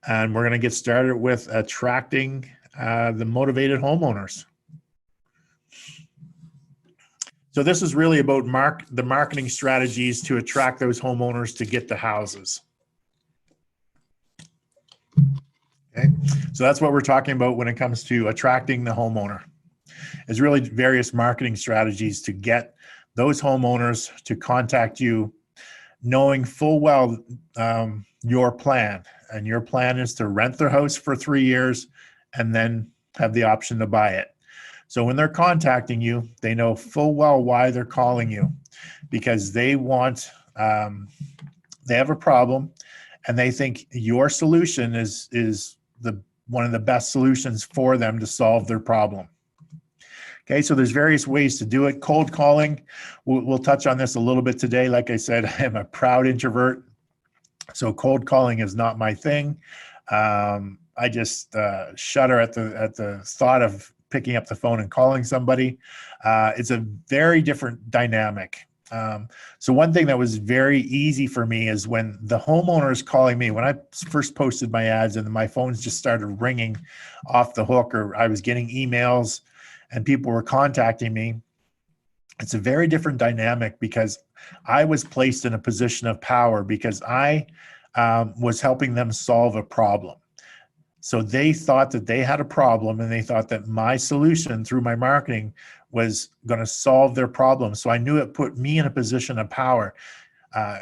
And we're going to get started with attracting the motivated homeowners. So this is really about the marketing strategies to attract those homeowners to get the houses. Okay, so that's what we're talking about when it comes to attracting the homeowner. Is really various marketing strategies to get those homeowners to contact you, knowing full well your plan. And your plan is to rent their house for 3 years and then have the option to buy it. So when they're contacting you, they know full well why they're calling you, because they want, they have a problem and they think your solution is one of the best solutions for them to solve their problem. Okay, so there's various ways to do it. Cold calling, we'll touch on this a little bit today. Like I said, I am a proud introvert, so cold calling is not my thing. I just shudder at the thought of picking up the phone and calling somebody. It's a very different dynamic. So one thing that was very easy for me is when the homeowner is calling me. When I first posted my ads and my phones just started ringing off the hook, or I was getting emails and people were contacting me, it's a very different dynamic because I was placed in a position of power because I was helping them solve a problem. So they thought that they had a problem and they thought that my solution through my marketing was going to solve their problem. So I knew it put me in a position of power,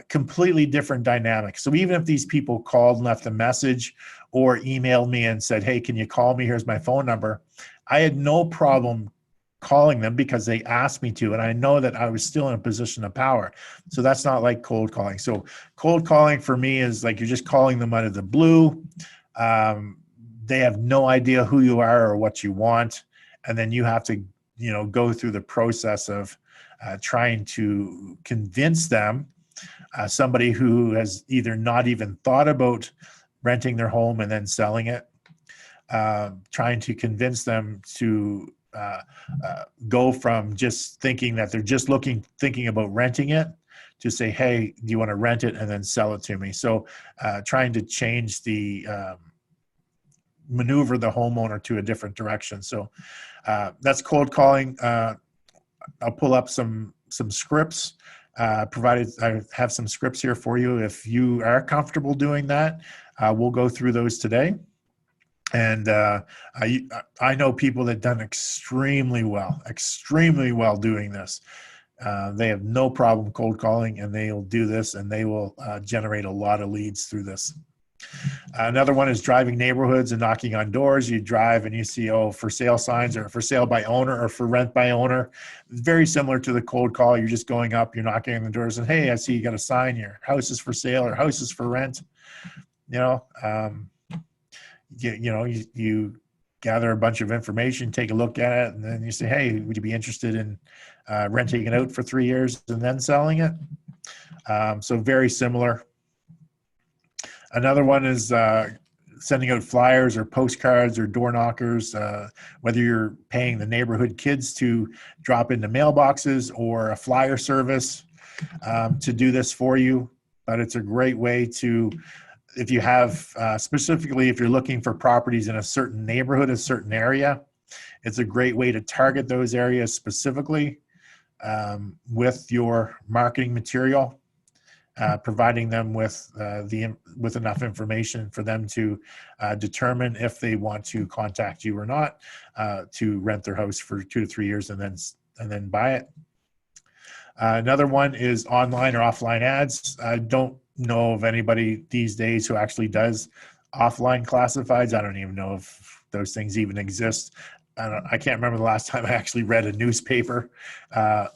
completely different dynamic. So even if these people called and left a message or emailed me and said, hey, can you call me? Here's my phone number. I had no problem calling them because they asked me to, and I know that I was still in a position of power. So that's not like cold calling. So cold calling for me is like you're just calling them out of the blue. They have no idea who you are or what you want, and then you have to, go through the process of trying to convince them, somebody who has either not even thought about renting their home and then selling it, trying to convince them to go from just thinking that they're just thinking about renting it to say, hey, do you want to rent it and then sell it to me? So trying to change maneuver the homeowner to a different direction. So that's cold calling. I'll pull up some scripts, provided I have some scripts here for you. If you are comfortable doing that, we'll go through those today. And I know people that done extremely well doing this. They have no problem cold calling, and they'll do this, and they will generate a lot of leads through this. Another one is driving neighborhoods and knocking on doors. You drive and you see, for sale signs, or for sale by owner, or for rent by owner. Very similar to the cold call. You're just going up, you're knocking on the doors, and hey, I see you got a sign here. House is for sale or house is for rent. You gather a bunch of information, take a look at it, and then you say, hey, would you be interested in renting it out for 3 years and then selling it? So very similar. Another one is sending out flyers or postcards or door knockers, whether you're paying the neighborhood kids to drop into mailboxes or a flyer service to do this for you. But it's a great way to, if you have, specifically if you're looking for properties in a certain neighborhood, a certain area, it's a great way to target those areas specifically with your marketing material. Providing them with enough information for them to determine if they want to contact you or not, to rent their house for 2 to 3 years and then buy it. Another one is online or offline ads. I don't know of anybody these days who actually does offline classifieds. I don't even know if those things even exist. I can't remember the last time I actually read a newspaper,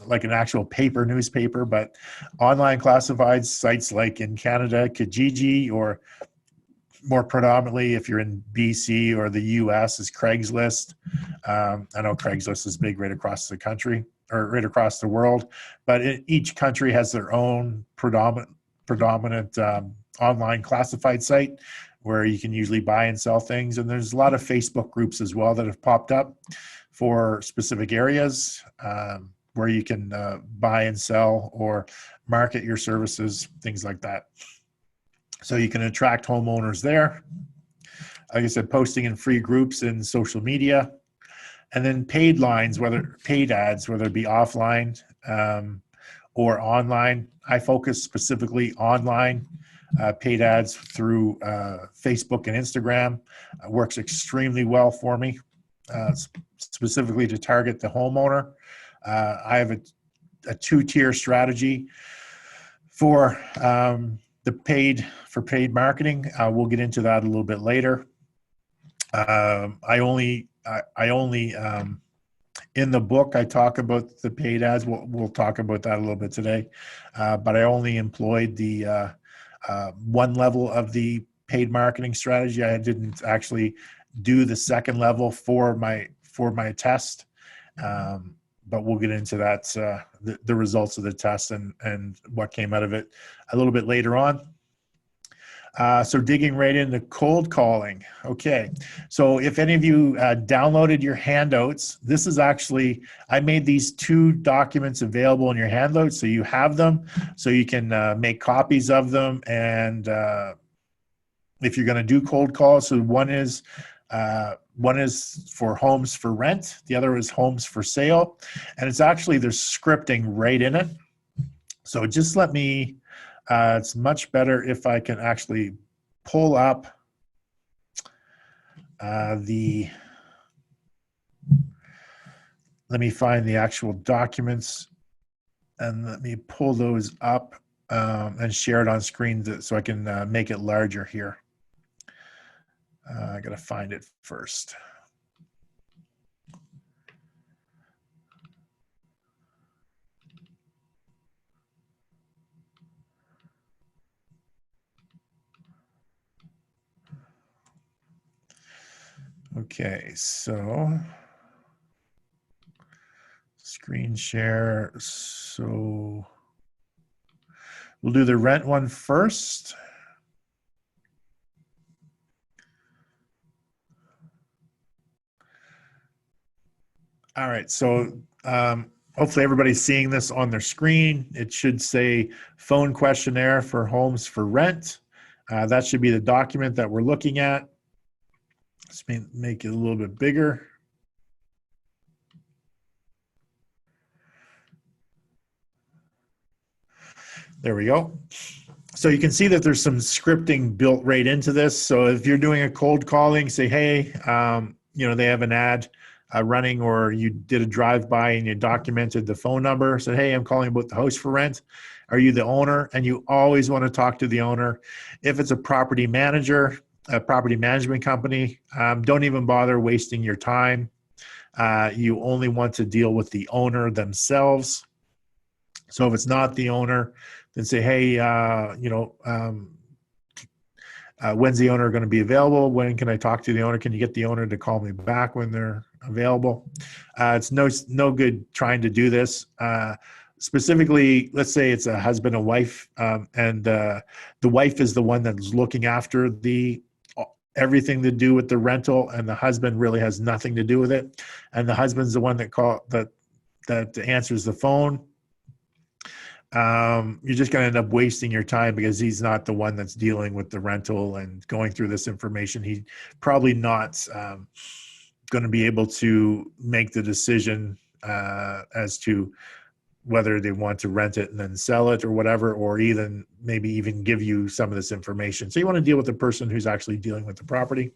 like an actual paper newspaper, but online classifieds, sites like in Canada, Kijiji, or more predominantly if you're in BC or the US is Craigslist. I know Craigslist is big right across the country or right across the world, but each country has their own predominant online classified site where you can usually buy and sell things. And there's a lot of Facebook groups as well that have popped up for specific areas where you can buy and sell or market your services, things like that. So you can attract homeowners there. like I said, posting in free groups in social media, and then paid lines, whether paid ads, whether it be offline or online. I focus specifically online. Paid ads through Facebook and Instagram works extremely well for me, specifically to target the homeowner. I have a two-tier strategy for the paid marketing. We'll get into that a little bit later. I only in the book I talk about the paid ads. We'll talk about that a little bit today, but I only employed the one level of the paid marketing strategy. I didn't actually do the second level for my test. But we'll get into that, the results of the test and what came out of it a little bit later on. So digging right into cold calling. Okay, so if any of you downloaded your handouts, this is actually, I made these 2 documents available in your handouts, so you have them, so you can make copies of them. And if you're going to do cold calls, so one is for homes for rent, the other is homes for sale, and it's actually, there's scripting right in it. So just let me, it's much better if I can actually pull up let me find the actual documents and let me pull those up and share it on screen so I can make it larger here. I gotta find it first. Okay, so screen share. So we'll do the rent one first. All right, so hopefully everybody's seeing this on their screen. It should say phone questionnaire for homes for rent. That should be the document that we're looking at. Let's make it a little bit bigger. There we go. So you can see that there's some scripting built right into this. So if you're doing a cold calling, say, hey, they have an ad running, or you did a drive-by and you documented the phone number, said, hey, I'm calling about the house for rent. Are you the owner? And you always want to talk to the owner. If it's a property manager, a property management company, don't even bother wasting your time. You only want to deal with the owner themselves. So if it's not the owner, then say, hey, when's the owner going to be available? When can I talk to the owner? Can you get the owner to call me back when they're available? It's no good trying to do this. Specifically, let's say it's a husband and wife, and the wife is the one that's looking after everything to do with the rental, and the husband really has nothing to do with it. And the husband's the one that answers the phone. You're just going to end up wasting your time because he's not the one that's dealing with the rental and going through this information. He's probably not going to be able to make the decision as to whether they want to rent it and then sell it or whatever, or maybe even give you some of this information. So you want to deal with the person who's actually dealing with the property.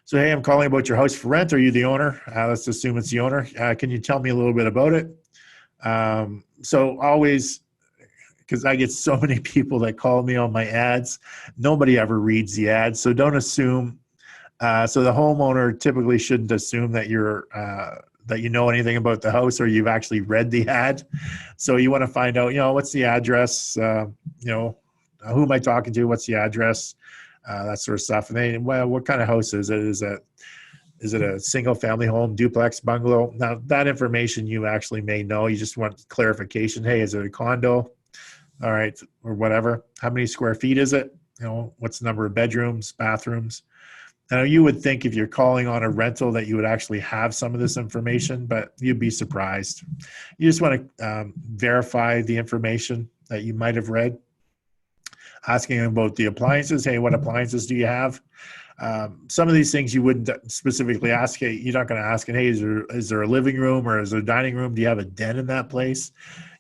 So, hey, I'm calling about your house for rent. Are you the owner? Let's assume it's the owner. Can you tell me a little bit about it? So always, because I get so many people that call me on my ads, nobody ever reads the ads. So don't assume. So the homeowner typically shouldn't assume that that you know anything about the house or you've actually read the ad. So you want to find out, what's the address? Who am I talking to? What's the address? That sort of stuff. And then, well, what kind of house is it? Is it a single family home, duplex, bungalow? Now that information you actually may know. You just want clarification. Hey, is it a condo? All right, or whatever. How many square feet is it? What's the number of bedrooms, bathrooms? Now, you would think if you're calling on a rental that you would actually have some of this information, but you'd be surprised. You just want to verify the information that you might have read. Asking about the appliances. Hey, what appliances do you have? Some of these things you wouldn't specifically ask. Hey, you're not going to ask, hey, is there a living room or is there a dining room? Do you have a den in that place?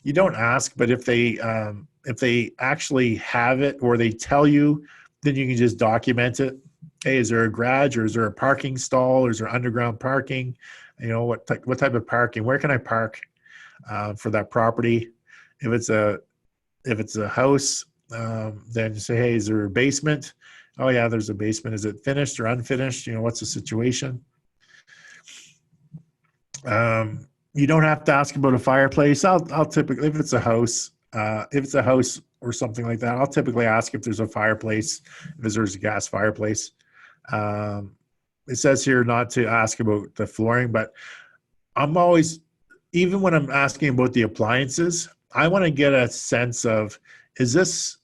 You don't ask, but if they actually have it or they tell you, then you can just document it. Hey, is there a garage or is there a parking stall or is there underground parking? You know, what type of parking? Where can I park for that property? If it's a house, then you say, hey, is there a basement? Oh yeah, there's a basement. Is it finished or unfinished? You know, what's the situation? You don't have to ask about a fireplace. I'll typically, if it's a house or something like that, I'll typically ask if there's a fireplace, if there's a gas fireplace. It says here not to ask about the flooring, but I'm always, even when I'm asking about the appliances, I want to get a sense of, is this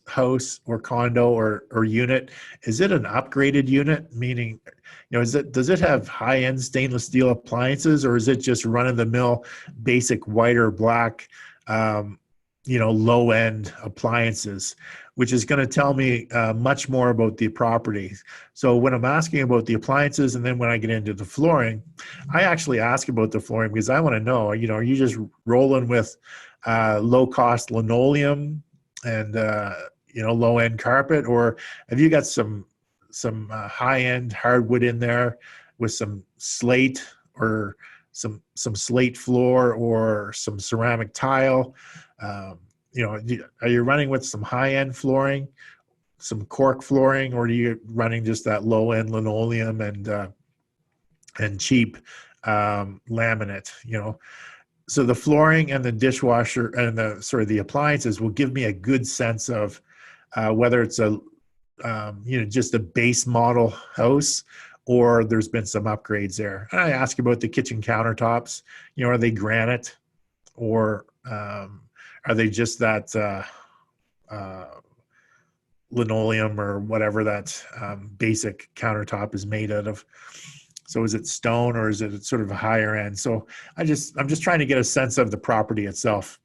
house or condo or unit, is it an upgraded unit? Meaning, you know, does it have high-end stainless steel appliances, or is it just run-of-the-mill basic white or black, you know, low-end appliances, which is going to tell me much more about the property. So when I'm asking about the appliances, and then when I get into the flooring, I actually ask about the flooring because I want to know, you know, are you just rolling with low-cost linoleum and you know, low-end carpet, or have you got some high-end hardwood in there with some slate or some slate floor or some ceramic tile? You know, are you running with some high-end flooring, some cork flooring, or are you running just that low-end linoleum and cheap laminate? You know, so the flooring and the dishwasher and the appliances will give me a good sense of whether it's a you know, just a base model house or there's been some upgrades there. And I ask about the kitchen countertops. You know, are they granite or are they just that linoleum or whatever that basic countertop is made out of? So is it stone or is it sort of a higher end? So I'm just trying to get a sense of the property itself.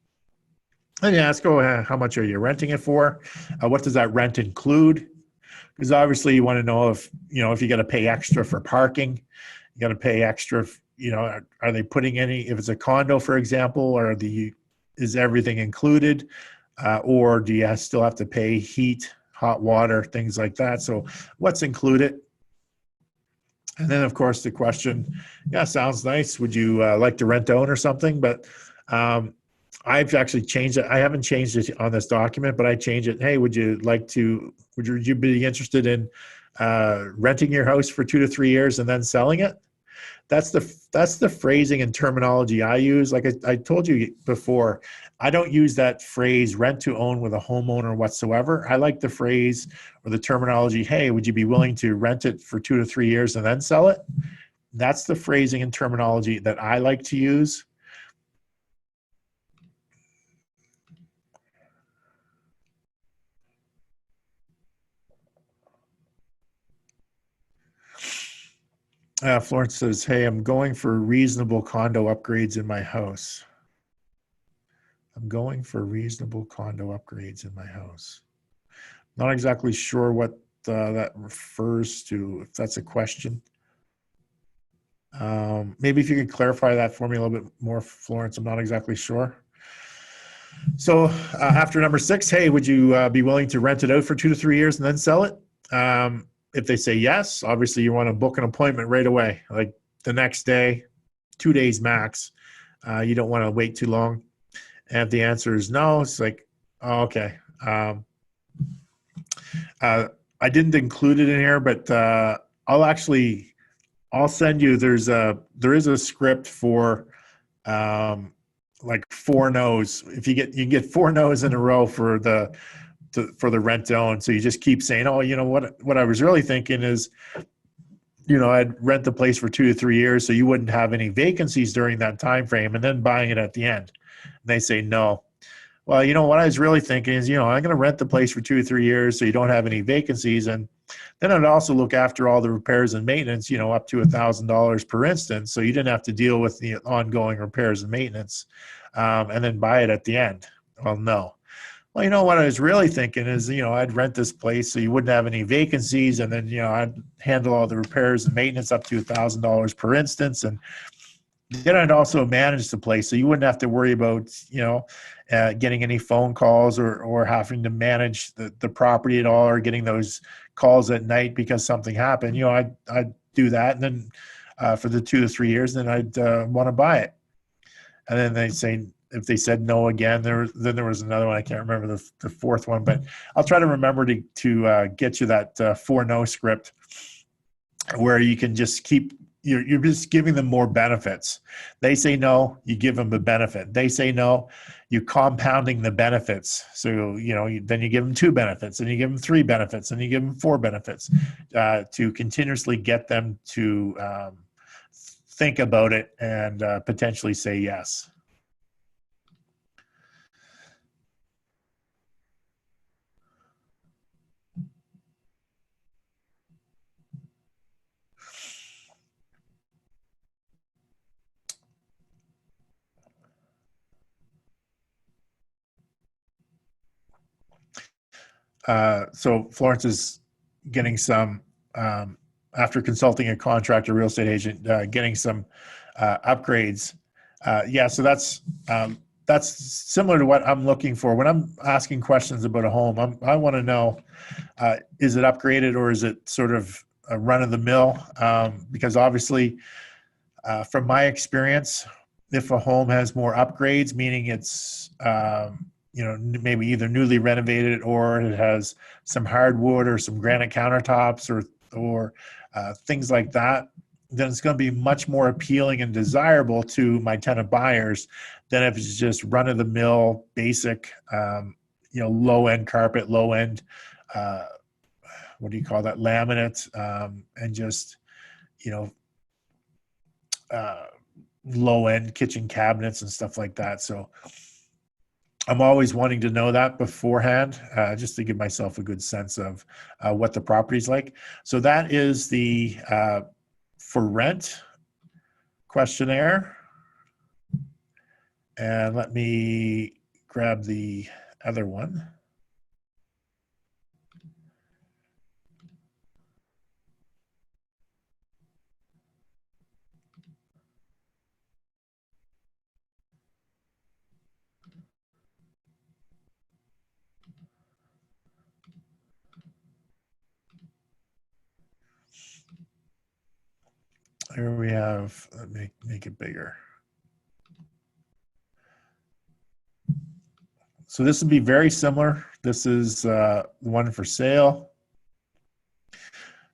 And you ask, oh, how much are you renting it for? What does that rent include? Because obviously you want to know if, you know, if you got to pay extra for parking, you got to pay extra, you know, are they putting any, if it's a condo, for example, or is everything included? Or do you still have to pay heat, hot water, things like that? So what's included? And then, of course, the question, yeah, sounds nice. Would you like to rent out or something? But I've actually changed it. I haven't changed it on this document, but I changed it. Hey, would you be interested in renting your house for 2 to 3 years and then selling it? That's the phrasing and terminology I use. Like I told you before, I don't use that phrase rent to own with a homeowner whatsoever. I like the phrase or the terminology, hey, would you be willing to rent it for 2 to 3 years and then sell it? That's the phrasing and terminology that I like to use. Florence says, hey, I'm going for reasonable condo upgrades in my house. I'm going for reasonable condo upgrades in my house. Not exactly sure what that refers to, if that's a question. Maybe if you could clarify that for me a little bit more, Florence, I'm not exactly sure. So after number 6, hey, would you be willing to rent it out for 2 to 3 years and then sell it? If they say yes, obviously you want to book an appointment right away, like the next day, 2 days max. You don't want to wait too long. And if the answer is no, it's like, oh, okay. I didn't include it in here, but I'll send you. There is a script for like 4 no's. If you can get 4 no's in a row for the rent to own. So you just keep saying, oh, you know what I was really thinking is, you know, I'd rent the place for 2 to 3 years, so you wouldn't have any vacancies during that time frame, and then buying it at the end. And they say no. Well, you know what I was really thinking is, you know, I'm going to rent the place for 2 to 3 years, so you don't have any vacancies, and then I'd also look after all the repairs and maintenance, you know, up to $1,000 per instance, so you didn't have to deal with the ongoing repairs and maintenance, and then buy it at the end. Well, no. well, you know what I was really thinking is, I'd rent this place so you wouldn't have any vacancies, and then, I'd handle all the repairs and maintenance up to $1,000 per instance, and then I'd also manage the place so you wouldn't have to worry about, getting any phone calls or having to manage the property at all, or getting those calls at night because something happened. I'd do that, and then for the 2 to 3 years, then I'd want to buy it. And then they say, if they said no again, then there was another one. I can't remember the fourth one, but I'll try to remember to get you that 4 no script where you can just you're just giving them more benefits. They say no, you give them a benefit. They say no, you compounding the benefits. So, then you give them 2 benefits, and you give them 3 benefits, and you give them 4 benefits to continuously get them to think about it and potentially say yes. So Florence is getting some, after consulting a contractor, real estate agent, getting some upgrades. So that's similar to what I'm looking for. When I'm asking questions about a home, I want to know, is it upgraded or is it sort of a run of the mill? Because obviously, from my experience, if a home has more upgrades, meaning it's maybe either newly renovated or it has some hardwood or some granite countertops or things like that, then it's going to be much more appealing and desirable to my tenant buyers than if it's just run-of-the-mill, basic, low-end carpet, low-end, what do you call that, laminate, and just, low-end kitchen cabinets and stuff like that. So I'm always wanting to know that beforehand, just to give myself a good sense of what the property's like. So that is the for rent questionnaire. And let me grab the other one. Here we have, let me make it bigger. So this would be very similar. This is one for sale.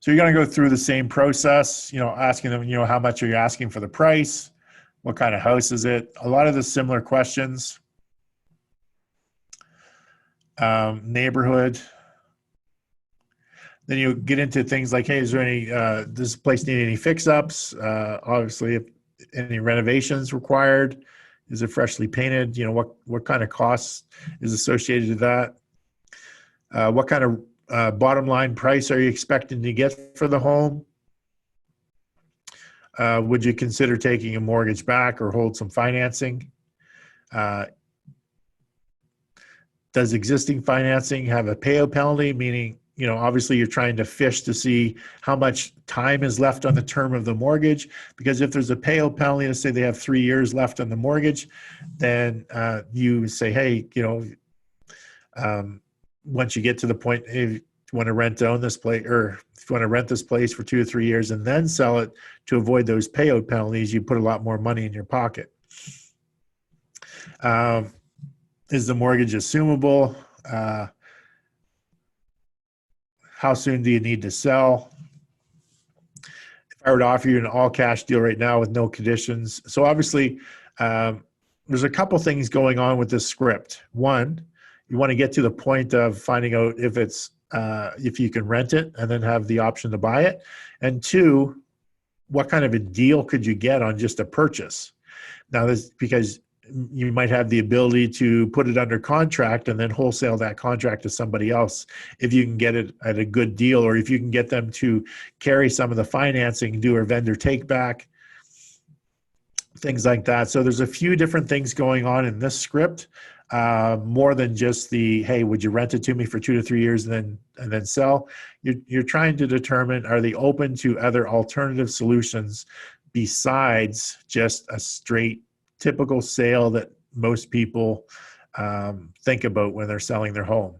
So you're going to go through the same process, asking them, how much are you asking for the price? What kind of house is it? A lot of the similar questions. Neighborhood. Then you get into things like, hey, is there any, does this place need any fix-ups? Obviously, if any renovations required, is it freshly painted? What kind of costs is associated to that? What kind of bottom line price are you expecting to get for the home? Would you consider taking a mortgage back or hold some financing? Does existing financing have a payout penalty? Meaning, obviously you're trying to fish to see how much time is left on the term of the mortgage, because if there's a payout penalty, let's say they have 3 years left on the mortgage, then you say, hey, once you get to the point, if you want to rent this place, or if you want to rent this place for 2 or 3 years and then sell it to avoid those payout penalties, you put a lot more money in your pocket. Is the mortgage assumable? How soon do you need to sell? If I were to offer you an all-cash deal right now with no conditions. So obviously, there's a couple things going on with this script. One, you want to get to the point of finding out if you can rent it and then have the option to buy it. And 2, what kind of a deal could you get on just a purchase? Now, this because you might have the ability to put it under contract and then wholesale that contract to somebody else if you can get it at a good deal, or if you can get them to carry some of the financing, do a vendor take back, things like that. So there's a few different things going on in this script. more than just the, hey, would you rent it to me for 2 to 3 years and then sell? You're trying to determine, are they open to other alternative solutions besides just a straight typical sale that most people think about when they're selling their home.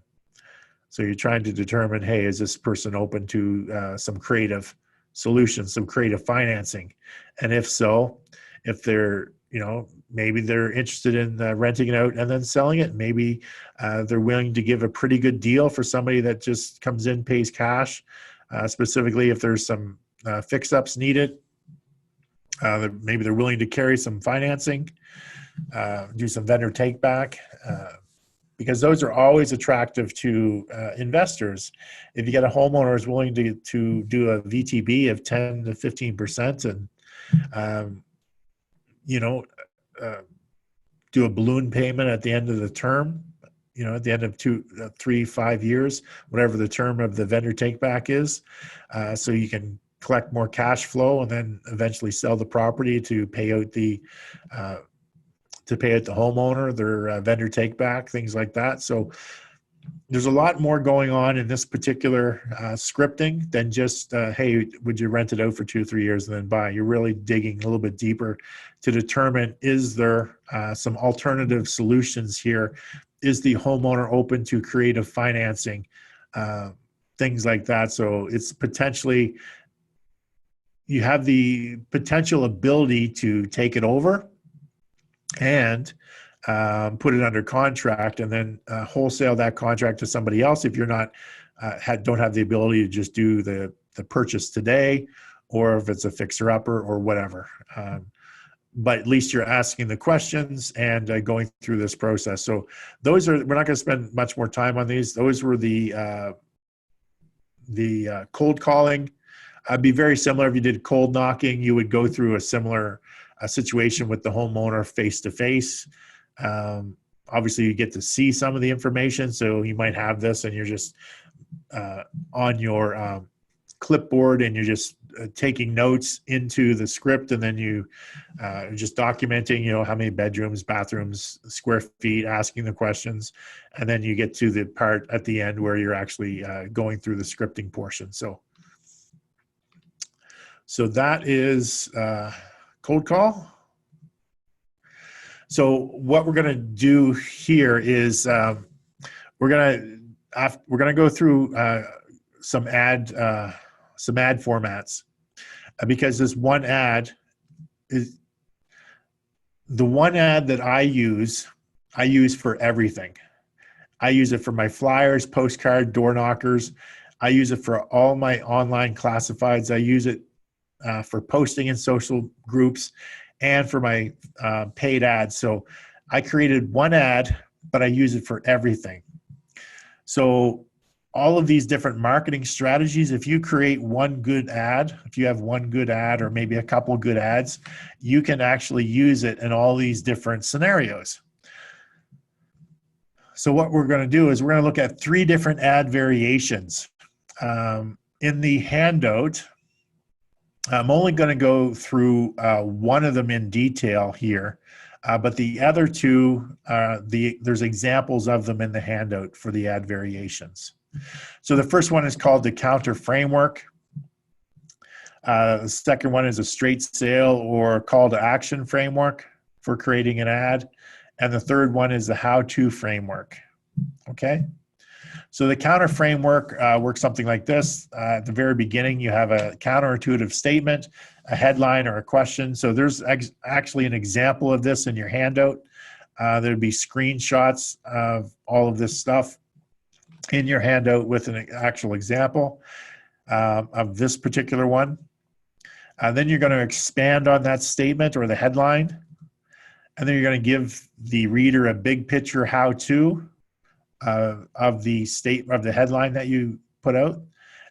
So you're trying to determine, hey, is this person open to some creative solutions, some creative financing? And if so, if they're, maybe they're interested in renting it out and then selling it. Maybe they're willing to give a pretty good deal for somebody that just comes in, pays cash, specifically if there's some fix-ups needed. Maybe they're willing to carry some financing, do some vendor take-back, because those are always attractive to investors. If you get a homeowner who's willing to do a VTB of 10 to 15% and, do a balloon payment at the end of the term, at the end of 2, 3, 5 years, whatever the term of the vendor take back is, so you can collect more cash flow and then eventually sell the property to pay out the homeowner, their vendor take back, things like that. So there's a lot more going on in this particular scripting than just, hey, would you rent it out for 2 or 3 years and then buy? You're really digging a little bit deeper to determine, is there some alternative solutions here? Is the homeowner open to creative financing? Things like that. So it's potentially, you have the potential ability to take it over and put it under contract and then wholesale that contract to somebody else if you're not don't have the ability to just do the purchase today, or if it's a fixer-upper or whatever. But at least you're asking the questions and going through this process. So those are, we're not going to spend much more time on these. Those were the cold calling. It'd be very similar if you did cold knocking. You would go through a similar situation with the homeowner face-to-face. Obviously, you get to see some of the information, so you might have this and you're just on your clipboard and you're just taking notes into the script, and then you just documenting, how many bedrooms, bathrooms, square feet, asking the questions, and then you get to the part at the end where you're actually going through the scripting portion. So that is cold call. So what we're going to do here is we're going to go through some ad formats, because this one ad is the one ad that I use for everything. I use it for my flyers, postcard, door knockers. I use it for all my online classifieds. I use it for posting in social groups and for my paid ads. So I created one ad, but I use it for everything. So all of these different marketing strategies, if you create one good ad, if you have one good ad or maybe a couple good ads, you can actually use it in all these different scenarios. So what we're going to do is we're going to look at 3 different ad variations. In the handout, I'm only going to go through one of them in detail here, but the other 2, there's examples of them in the handout for the ad variations. So the first one is called the counter framework. The second one is a straight sale or call to action framework for creating an ad. And the third one is the how-to framework. Okay. So the counter framework works something like this. At the very beginning, you have a counterintuitive statement, a headline, or a question. So there's actually an example of this in your handout. There'd be screenshots of all of this stuff in your handout with an actual example of this particular one. Then you're going to expand on that statement or the headline. And then you're going to give the reader a big picture how-to of the headline that you put out,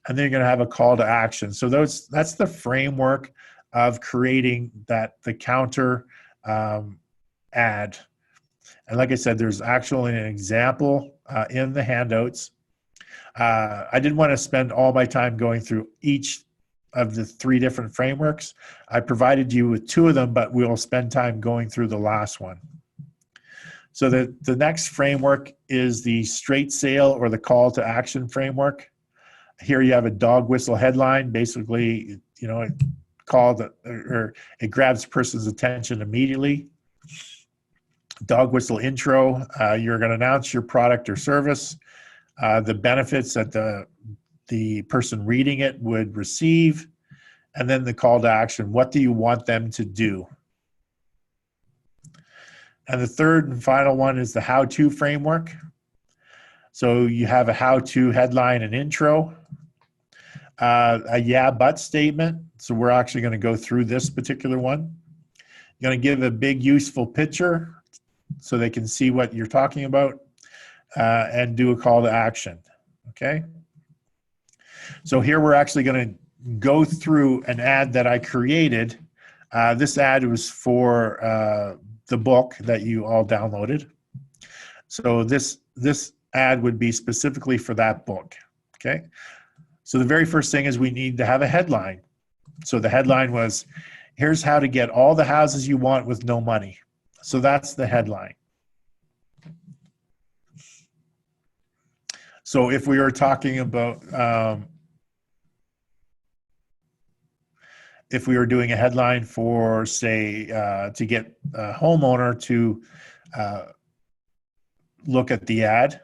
and then you're going to have a call to action. So that's the framework of creating the counter ad. And like I said, there's actually an example in the handouts. I didn't want to spend all my time going through each of the 3 different frameworks. I provided you with 2 of them, but we'll spend time going through the last one. So the next framework is the straight sale or the call to action framework. Here you have a dog whistle headline. Basically, it or it grabs a person's attention immediately. Dog whistle intro, you're going to announce your product or service, the benefits that the person reading it would receive, and then the call to action. What do you want them to do? And the third and final one is the how-to framework. So you have a how-to headline and intro, a yeah, but statement. So we're actually going to go through this particular one. You're going to give a big, useful picture so they can see what you're talking about, and do a call to action, okay? So here we're actually going to go through an ad that I created. This ad was for the book that you all downloaded. So this ad would be specifically for that book, okay? So the very first thing is we need to have a headline. So the headline was, here's how to get all the houses you want with no money. So that's the headline. So if we were talking about, if we were doing a headline for, say, to get a homeowner to look at the ad,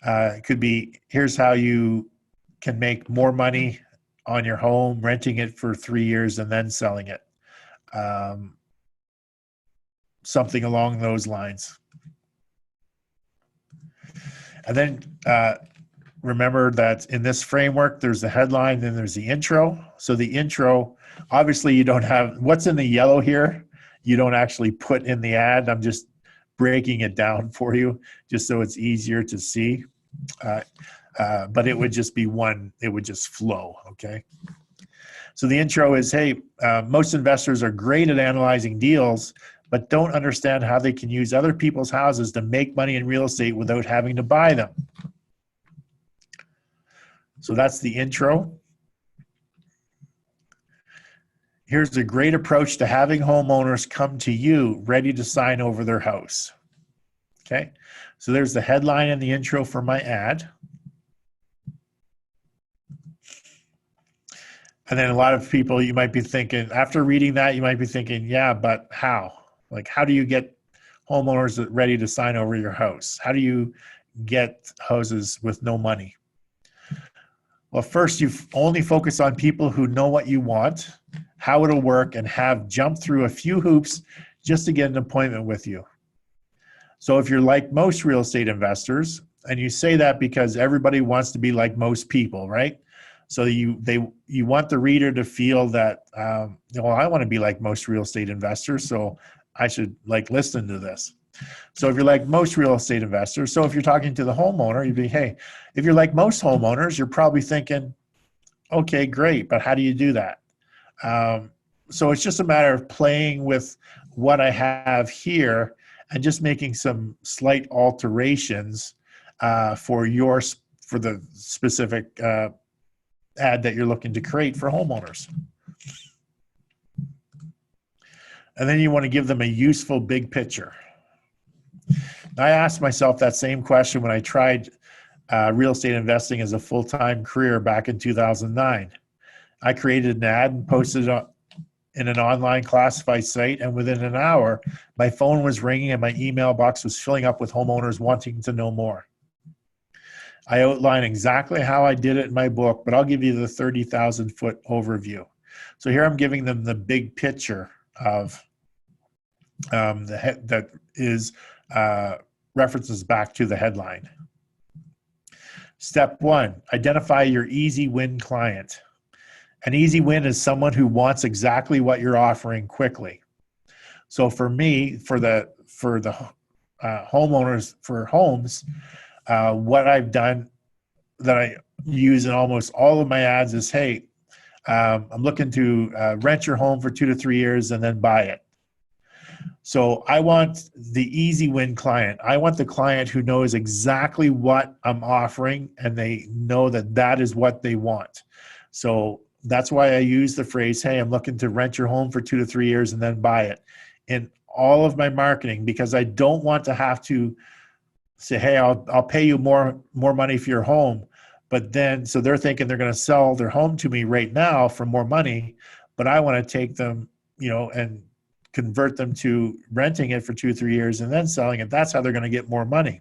it could be, here's how you can make more money on your home, renting it for 3 years and then selling it. Something along those lines. And then remember that in this framework, there's the headline, then there's the intro. So the intro, obviously you don't have, what's in the yellow here, you don't actually put in the ad. I'm just breaking it down for you, just so it's easier to see. But it would just be one, it would just flow, okay? So the intro is, hey, most investors are great at analyzing deals, but don't understand how they can use other people's houses to make money in real estate without having to buy them. So that's the intro. Here's a great approach to having homeowners come to you ready to sign over their house. Okay, so there's the headline and the intro for my ad. And then a lot of people, you might be thinking, after reading that, you might be thinking, yeah, but how? Like, how do you get homeowners ready to sign over your house? How do you get houses with no money? Well, first, you only focus on people who know what you want, how it'll work, and have jumped through a few hoops just to get an appointment with you. So if you're like most real estate investors, and you say that because everybody wants to be like most people, right? So you want the reader to feel that, well, I want to be like most real estate investors, so I should like listen to this. So if you're like most real estate investors, so if you're talking to the homeowner, you'd be, hey, if you're like most homeowners, you're probably thinking, okay, great, but how do you do that? So it's just a matter of playing with what I have here and just making some slight alterations for the specific ad that you're looking to create for homeowners. And then you want to give them a useful big picture. I asked myself that same question when I tried real estate investing as a full-time career back in 2009. I created an ad and posted it in an online classified site, and within an hour, my phone was ringing and my email box was filling up with homeowners wanting to know more. I outline exactly how I did it in my book, but I'll give you the 30,000-foot overview. So here I'm giving them the big picture of that is references back to the headline. Step 1, identify your easy win client. An easy win is someone who wants exactly what you're offering quickly. So for me, for the homeowners for homes, what I've done that I use in almost all of my ads is, hey, I'm looking to rent your home for 2 to 3 years and then buy it. So I want the easy win client. I want the client who knows exactly what I'm offering and they know that that is what they want. So that's why I use the phrase, hey, I'm looking to rent your home for 2 to 3 years and then buy it in all of my marketing, because I don't want to have to say, hey, I'll pay you more money for your home. But then, so they're thinking they're going to sell their home to me right now for more money, but I want to take them, and convert them to renting it for 2 or 3 years and then selling it. That's how they're going to get more money.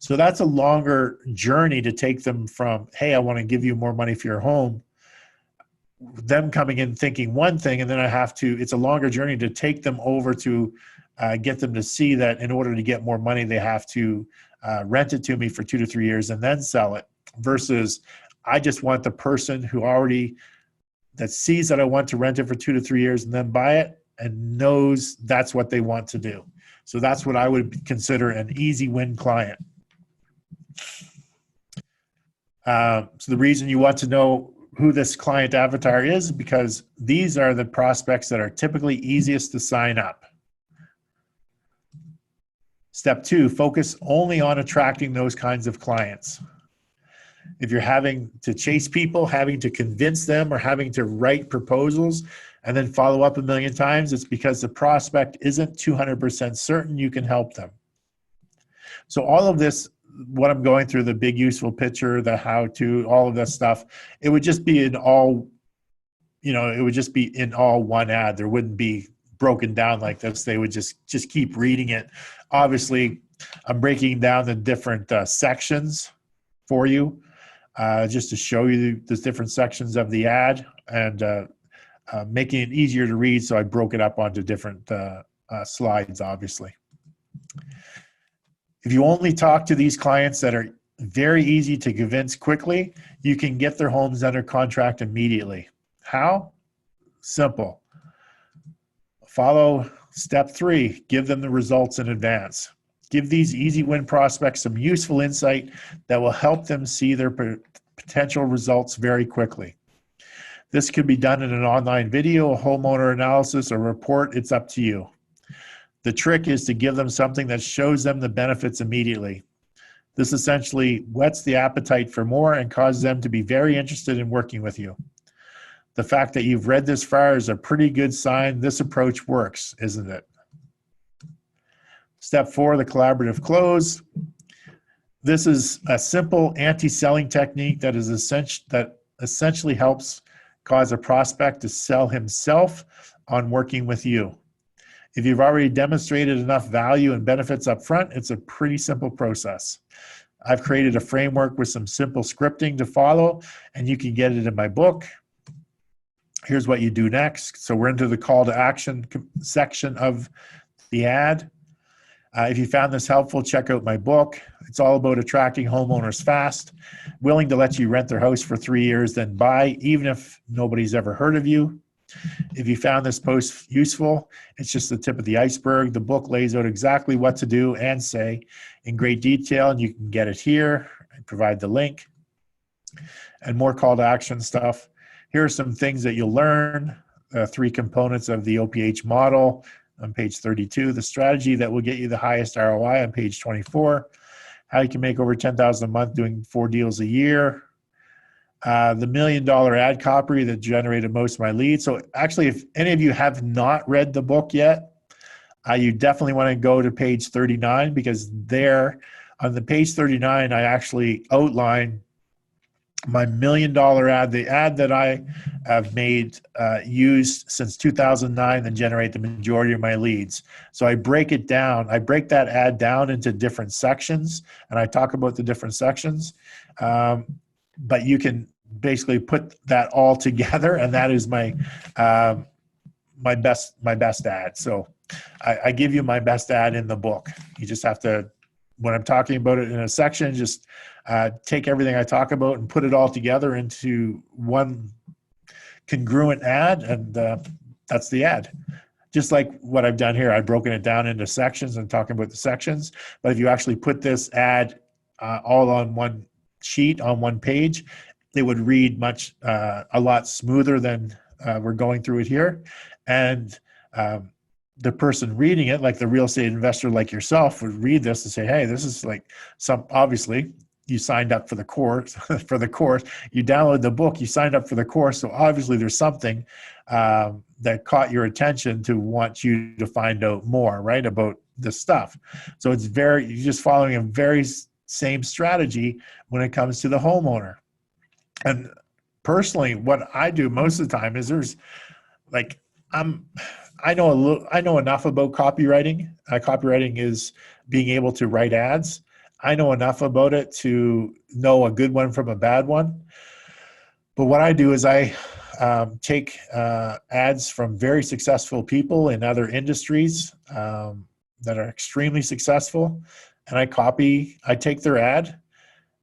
So that's a longer journey to take them from, hey, I want to give you more money for your home, them coming in thinking one thing, and then it's a longer journey to take them over to get them to see that in order to get more money, they have to rent it to me for 2 to 3 years and then sell it, versus I just want the person that sees that I want to rent it for 2 to 3 years and then buy it and knows that's what they want to do. So that's what I would consider an easy win client. So the reason you want to know who this client avatar is because these are the prospects that are typically easiest to sign up. Step 2, focus only on attracting those kinds of clients. If you're having to chase people, having to convince them, or having to write proposals and then follow up a million times, it's because the prospect isn't 200% certain you can help them. So all of this, what I'm going through, the big useful picture, the how to, all of this stuff, it would just be in all one ad. There wouldn't be broken down like this. They would just keep reading it. Obviously, I'm breaking down the different sections for you, just to show you the different sections of the ad and making it easier to read. So I broke it up onto different slides, obviously. If you only talk to these clients that are very easy to convince quickly, you can get their homes under contract immediately. How? Simple. Follow step 3, give them the results in advance. Give these easy win prospects some useful insight that will help them see their potential results very quickly. This could be done in an online video, a homeowner analysis, or report. It's up to you. The trick is to give them something that shows them the benefits immediately. This essentially whets the appetite for more and causes them to be very interested in working with you. The fact that you've read this far is a pretty good sign this approach works, isn't it? Step 4, the collaborative close. This is a simple anti-selling technique that essentially helps cause a prospect to sell himself on working with you. If you've already demonstrated enough value and benefits up front, it's a pretty simple process. I've created a framework with some simple scripting to follow, and you can get it in my book. Here's what you do next. So we're into the call to action section of the ad. If you found this helpful, check out my book. It's all about attracting homeowners fast, willing to let you rent their house for 3 years, then buy, even if nobody's ever heard of you. If you found this post useful, it's just the tip of the iceberg. The book lays out exactly what to do and say in great detail, and you can get it here. I provide the link and more call to action stuff. Here are some things that you'll learn. 3 components of the OPH model on page 32, the strategy that will get you the highest ROI on page 24, how you can make over $10,000 a month doing 4 deals a year, the $1 million ad copy that generated most of my leads. So actually, if any of you have not read the book yet, you definitely want to go to page 39, because there on the page 39, I actually outline my $1 million ad, the ad that I have made used since 2009 and generate the majority of my leads. So I break it down. I break that ad down into different sections, and I talk about the different sections. But you can basically put that all together, and that is my my best ad. So I give you my best ad in the book. You just have to, when I'm talking about it in a section, just take everything I talk about and put it all together into one congruent ad, and that's the ad. Just like what I've done here, I've broken it down into sections and talking about the sections. But if you actually put this ad all on one sheet, on one page, it would read a lot smoother than we're going through it here. And the person reading it, like the real estate investor like yourself, would read this and say, hey, this is like obviously you signed up for the course, you download the book, you signed up for the course. So obviously there's something that caught your attention to want you to find out more, right, about this stuff. So you're just following a very same strategy when it comes to the homeowner. And personally, what I do most of the time is I know enough about copywriting. Copywriting is being able to write ads. I know enough about it to know a good one from a bad one. But what I do is I take ads from very successful people in other industries that are extremely successful, and I take their ad,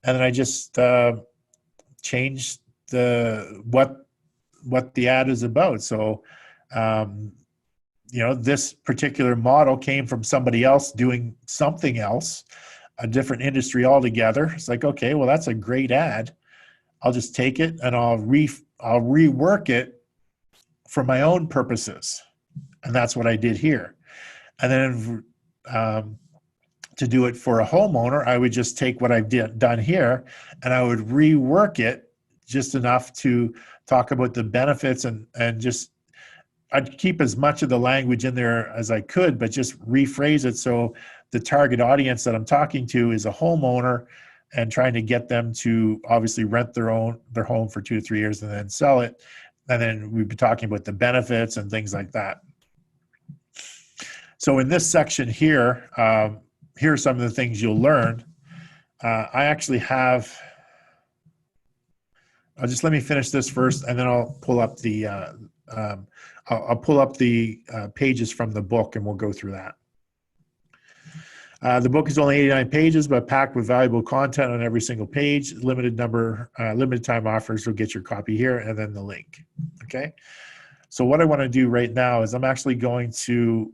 and then I just change what the ad is about. So, this particular model came from somebody else doing something else, a different industry altogether. It's like, okay, well, that's a great ad. I'll just take it and I'll rework it for my own purposes. And that's what I did here. And then to do it for a homeowner, I would just take what I've done here and I would rework it just enough to talk about the benefits and just, I'd keep as much of the language in there as I could, but just rephrase it so the target audience that I'm talking to is a homeowner, and trying to get them to obviously rent their home for 2 to 3 years and then sell it. And then we'd be talking about the benefits and things like that. So in this section here, here are some of the things you'll learn. I actually have, let me finish this first, and then I'll pull up the pages from the book, and we'll go through that. The book is only 89 pages, but packed with valuable content on every single page. Limited time offers, so get your copy here, and then the link. Okay. So what I want to do right now is I'm actually going to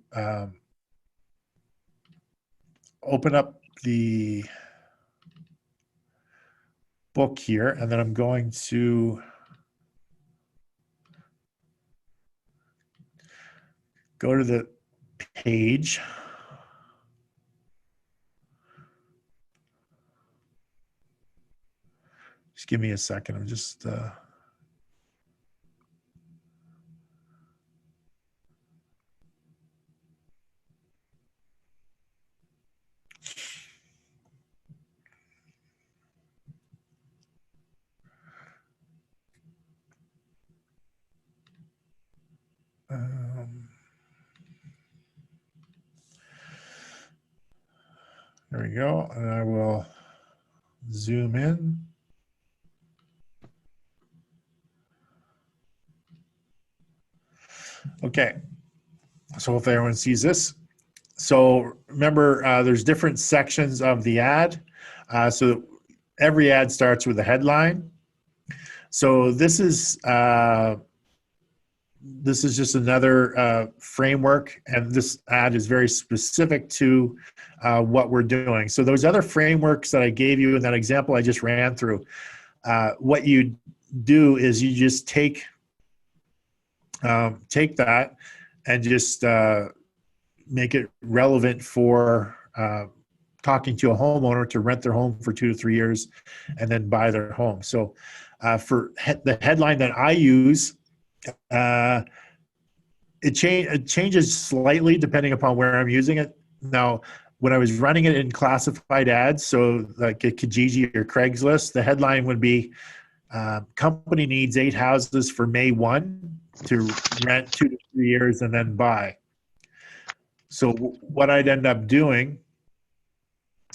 open up the book here, and then I'm going to go to the page. Just give me a second. I'm just there we go, and I will zoom in. Okay, so if everyone sees this. So remember, there's different sections of the ad. So every ad starts with a headline. So this is just another framework, and this ad is very specific to what we're doing. So those other frameworks that I gave you in that example I just ran through, what you do is you just take that and just make it relevant for talking to a homeowner to rent their home for 2 to 3 years and then buy their home. So for the headline that I use, it changes slightly depending upon where I'm using it. Now, when I was running it in classified ads, so like at Kijiji or Craigslist, the headline would be, company needs 8 houses for May 1 to rent 2 to 3 years and then buy. So what I'd end up doing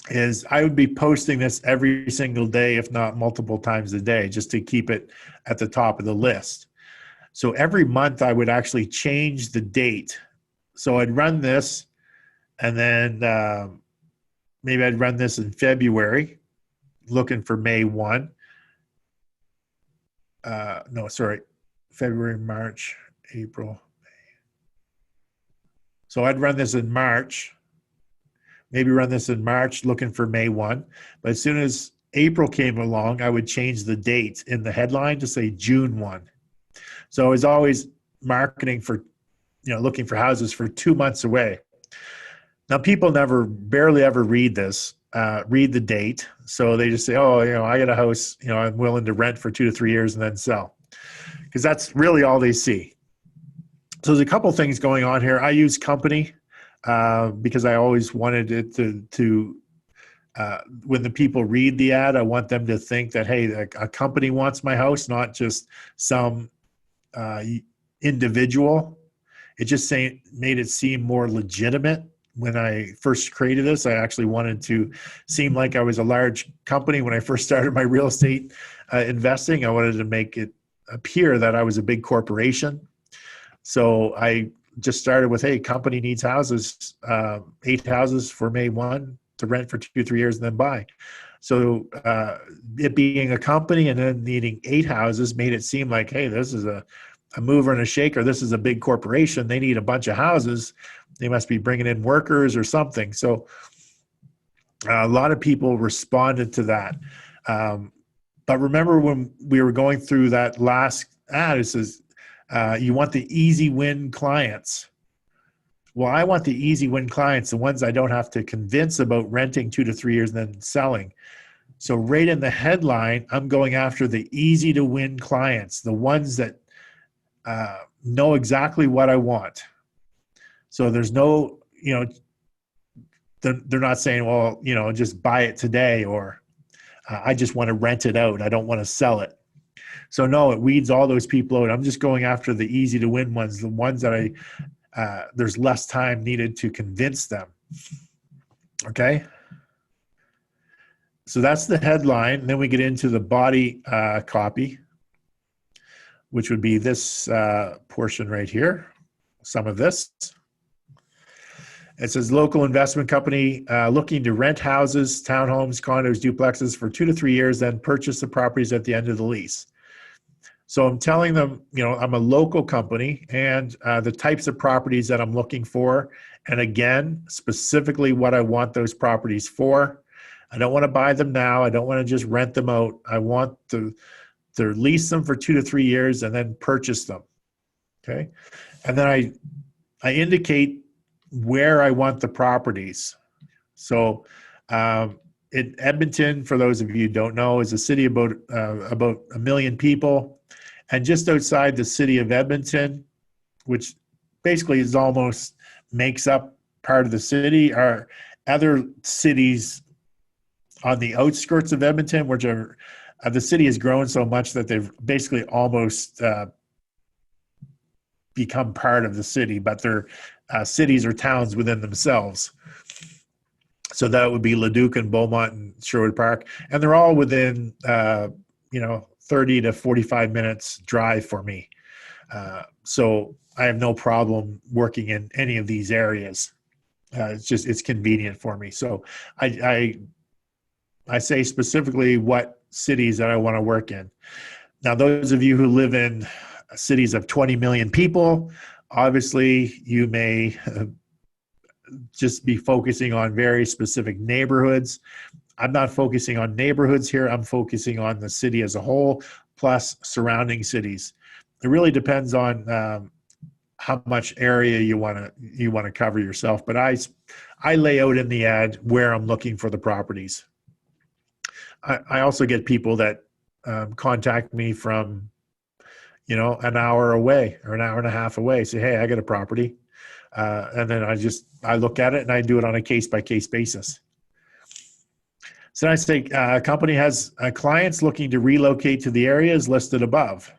is I would be posting this every single day, if not multiple times a day, just to keep it at the top of the list. So every month I would actually change the date. So I'd run this, and then maybe I'd run this in February, looking for May 1. No, sorry, February, March, April, May. So I'd run this in March, maybe run this in March looking for May 1. But as soon as April came along, I would change the date in the headline to say June 1. So I was always marketing for, looking for houses for 2 months away. Now, people barely ever read this. read the date. So they just say, oh, I got a house, I'm willing to rent for 2 to 3 years and then sell, because that's really all they see. So there's a couple things going on here. I use company because I always wanted it to when the people read the ad, I want them to think that, hey, a company wants my house, not just some individual. It just made it seem more legitimate. When I first created this, I actually wanted to seem like I was a large company. When I first started my real estate investing, I wanted to make it appear that I was a big corporation. So I just started with, hey, company needs houses, 8 houses for May 1 to rent for 2 to 3 years and then buy. So it being a company and then needing 8 houses made it seem like, hey, this is a mover and a shaker. This is a big corporation. They need a bunch of houses. They must be bringing in workers or something. So a lot of people responded to that. But remember when we were going through that last ad, it says, you want the easy win clients. Well, I want the easy win clients, the ones I don't have to convince about renting 2 to 3 years and then selling. So right in the headline, I'm going after the easy to win clients, the ones that know exactly what I want. So there's no, they're not saying, well, just buy it today, or I just want to rent it out. I don't want to sell it. So no, it weeds all those people out. I'm just going after the easy to win ones, the ones that there's less time needed to convince them. Okay. So that's the headline. And then we get into the body copy, which would be this portion right here, some of this. It says local investment company looking to rent houses, townhomes, condos, duplexes for 2 to 3 years, then purchase the properties at the end of the lease. So I'm telling them, I'm a local company and the types of properties that I'm looking for. And again, specifically what I want those properties for. I don't want to buy them now. I don't want to just rent them out. I want to lease them for 2 to 3 years and then purchase them. Okay. And then I indicate where I want the properties. So in Edmonton, for those of you who don't know, is a city about 1 million people. And just outside the city of Edmonton, which basically is almost makes up part of the city, are other cities on the outskirts of Edmonton, which are the city has grown so much that they've basically almost become part of the city, but they're cities or towns within themselves. So that would be Leduc and Beaumont and Sherwood Park, and they're all within 30 to 45 minutes drive for me. So I have no problem working in any of these areas. It's convenient for me. So I say specifically what cities that I want to work in. Now, those of you who live in cities of 20 million people, obviously you may just be focusing on very specific neighborhoods. I'm not focusing on neighborhoods here. I'm focusing on the city as a whole, plus surrounding cities. It really depends on how much area you want to cover yourself. But I lay out in the ad where I'm looking for the properties. I also get people that contact me from, an hour away or an hour and a half away. Say, hey, I got a property, and then I look at it and I do it on a case-by-case basis. So I say, company has clients looking to relocate to the areas listed above.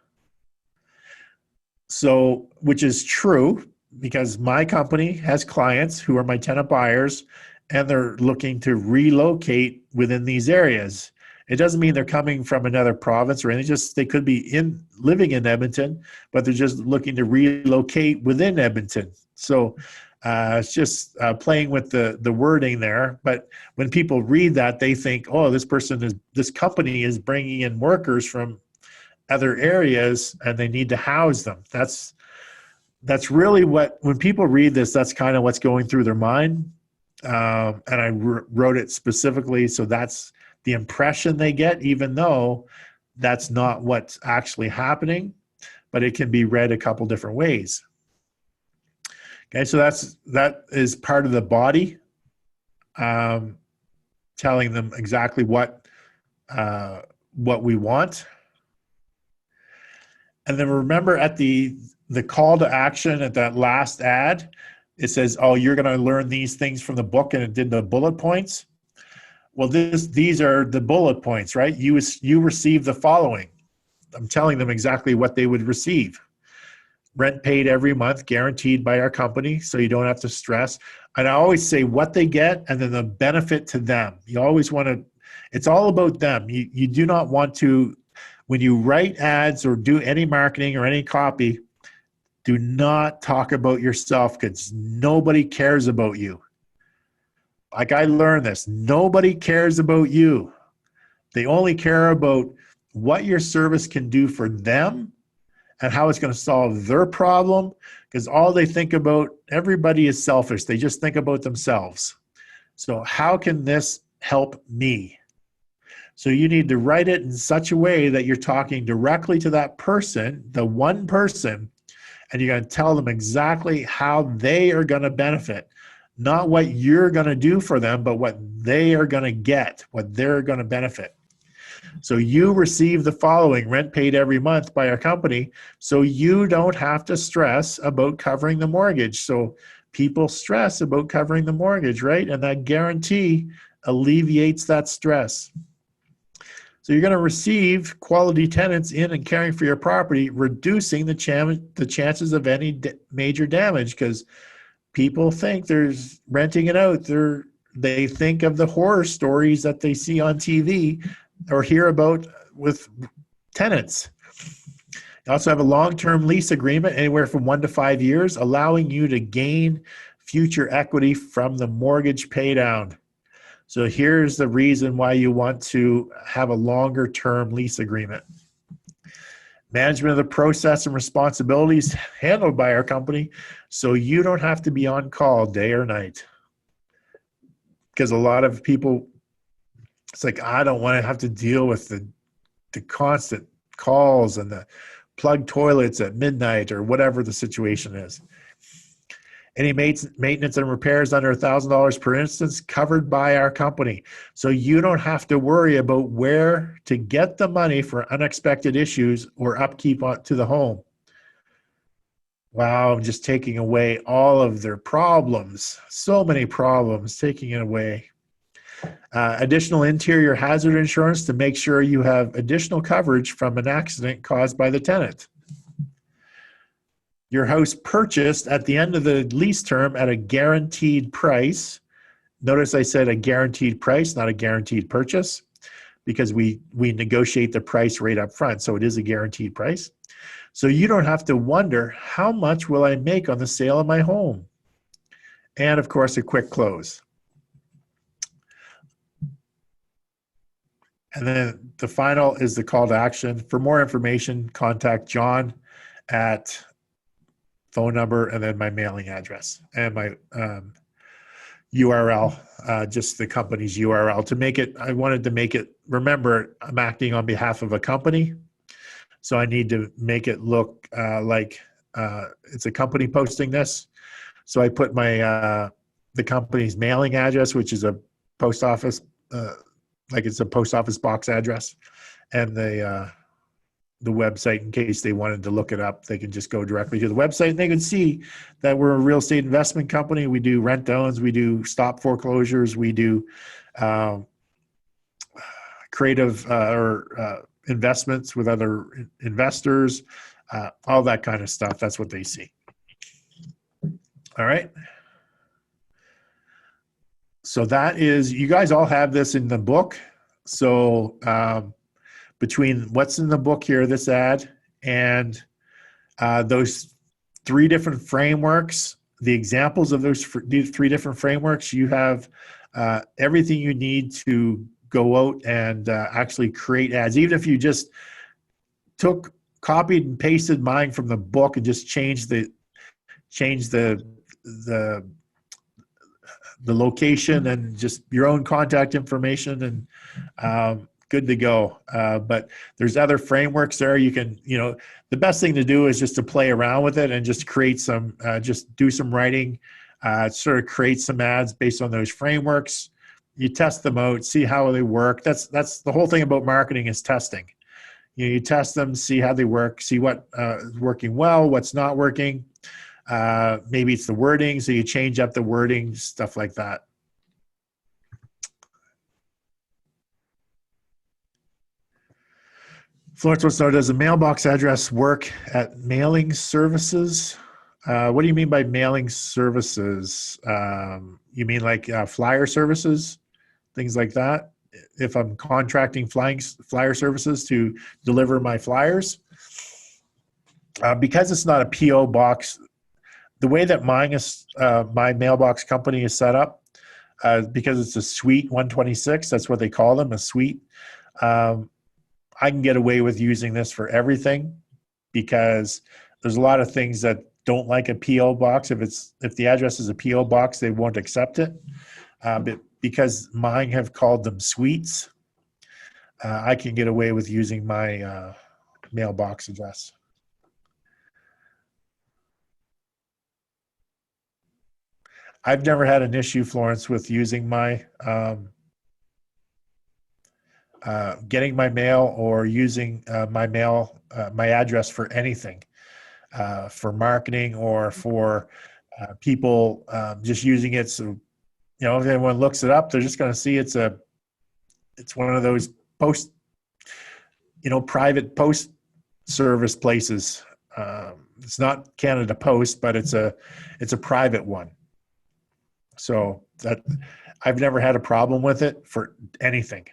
So, which is true, because my company has clients who are my tenant buyers, and they're looking to relocate within these areas. It doesn't mean they're coming from another province or anything. They could be living in Edmonton, but they're just looking to relocate within Edmonton. So it's just playing with the wording there. But when people read that, they think, oh, this company is bringing in workers from other areas and they need to house them. That's really when people read this, that's kind of what's going through their mind. And I wrote it specifically so that's the impression they get, even though that's not what's actually happening, but it can be read a couple different ways. Okay, so that is part of the body. telling them exactly what we want. And then remember at the call to action at that last ad, it says, oh, you're going to learn these things from the book, and it did the bullet points. Well, these are the bullet points, right? You receive the following. I'm telling them exactly what they would receive. Rent paid every month, guaranteed by our company, so you don't have to stress. And I always say what they get and then the benefit to them. You always want to, it's all about them. You do not want to, when you write ads or do any marketing or any copy, do not talk about yourself, because nobody cares about you. Like, I learned this. Nobody cares about you. They only care about what your service can do for them and how it's going to solve their problem, because all they think about, everybody is selfish. They just think about themselves. So how can this help me? So you need to write it in such a way that you're talking directly to that person, the one person, and you're going to tell them exactly how they are going to benefit. Not what you're going to do for them, but what they are going to get, what they're going to benefit. So you receive the following: rent paid every month by our company, so you don't have to stress about covering the mortgage. So people stress about covering the mortgage, right? And that guarantee alleviates that stress. So you're going to receive quality tenants in and caring for your property, reducing the chances of any major damage, because people think there's renting it out. They think of the horror stories that they see on TV or hear about with tenants. You also have a long-term lease agreement, anywhere from 1 to 5 years, allowing you to gain future equity from the mortgage pay down. So here's the reason why you want to have a longer-term lease agreement. Management of the process and responsibilities handled by our company, so you don't have to be on call day or night. Because a lot of people, it's like, I don't want to have to deal with the constant calls and the plugged toilets at midnight or whatever the situation is. Any maintenance and repairs under $1,000 per instance covered by our company. So you don't have to worry about where to get the money for unexpected issues or upkeep to the home. Wow, I'm just taking away all of their problems. So many problems, taking it away. Additional interior hazard insurance to make sure you have additional coverage from an accident caused by the tenant. Your house purchased at the end of the lease term at a guaranteed price. Notice I said a guaranteed price, not a guaranteed purchase, because we negotiate the price right up front. So it is a guaranteed price. So you don't have to wonder, how much will I make on the sale of my home? And of course, a quick close. And then the final is the call to action. For more information, contact John at phone number and then my mailing address and my URL, just the company's URL. To make it, I wanted to make it, remember, I'm acting on behalf of a company, so I need to make it look like it's a company posting this. So I put my the company's mailing address, which is a post office, like it's a post office box address, and the website, in case they wanted to look it up. They can just go directly to the website and they can see that we're a real estate investment company. We do rent owns, we do stop foreclosures, we do creative or investments with other investors, all that kind of stuff. That's what they see. All right. So that is, you guys all have this in the book. So between what's in the book here, this ad, and those 3 different frameworks, the examples of those 3 different frameworks, you have everything you need to go out and actually create ads. Even if you just copied and pasted mine from the book and just changed the location and just your own contact information, and good to go. But there's other frameworks there. You can, the best thing to do is just to play around with it and just create just do some writing, sort of create some ads based on those frameworks. You test them out, see how they work. That's the whole thing about marketing is testing. You test them, see how they work, see what is working well, what's not working. Maybe it's the wording, so you change up the wording, stuff like that. Florence wants to know, does a mailbox address work at mailing services? What do you mean by mailing services? You mean like flyer services, things like that? If I'm contracting flyer services to deliver my flyers, because it's not a PO box, the way that my mailbox company is set up, because it's a suite 126, that's what they call them, a suite. I can get away with using this for everything because there's a lot of things that don't like a PO box. If the address is a PO box, they won't accept it. But because mine have called them suites, I can get away with using my mailbox address. I've never had an issue, Florence, with using my getting my mail or using my address for anything, for marketing or for people just using it. So, if anyone looks it up, they're just going to see it's one of those private post service places. It's not Canada Post, but it's a private one. So that I've never had a problem with it for anything.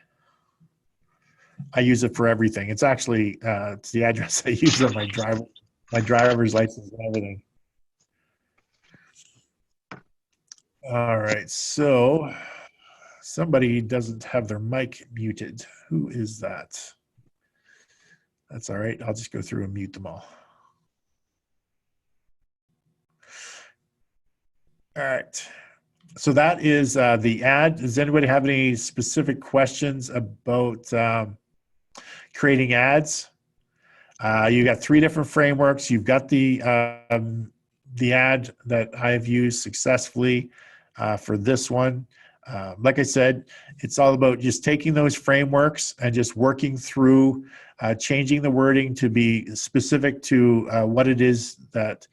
I use it for everything. It's actually it's the address I use on my driver's license and everything. All right, so somebody doesn't have their mic muted. Who is that? That's all right. I'll just go through and mute them all. All right. So that is the ad. Does anybody have any specific questions about creating ads? You got 3 different frameworks. You've got the ad that I've used successfully for this one. Like I said, it's all about just taking those frameworks and just working through changing the wording to be specific to what it is that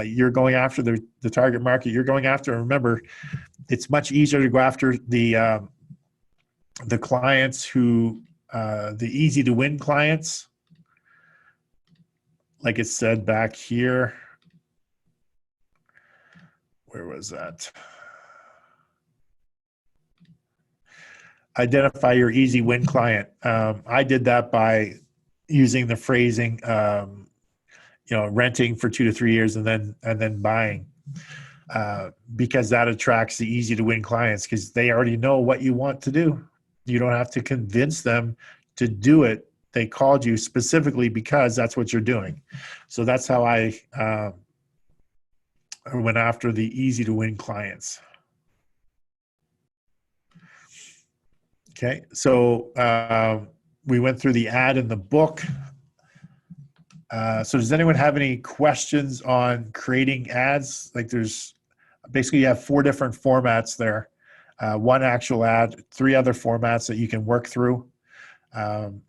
you're going after, the target market you're going after. And remember, it's much easier to go after the clients who, the easy to win clients, like it said back here. Where was that? Identify your easy win client. I did that by using the phrasing, renting for 2 to 3 years and then buying, because that attracts the easy to win clients because they already know what you want to do. You don't have to convince them to do it. They called you specifically because that's what you're doing. So that's how I went after the easy to win clients. Okay, so we went through the ad in the book. So does anyone have any questions on creating ads? Like there's basically you have 4 different formats there. 1 actual ad, 3 other formats that you can work through. And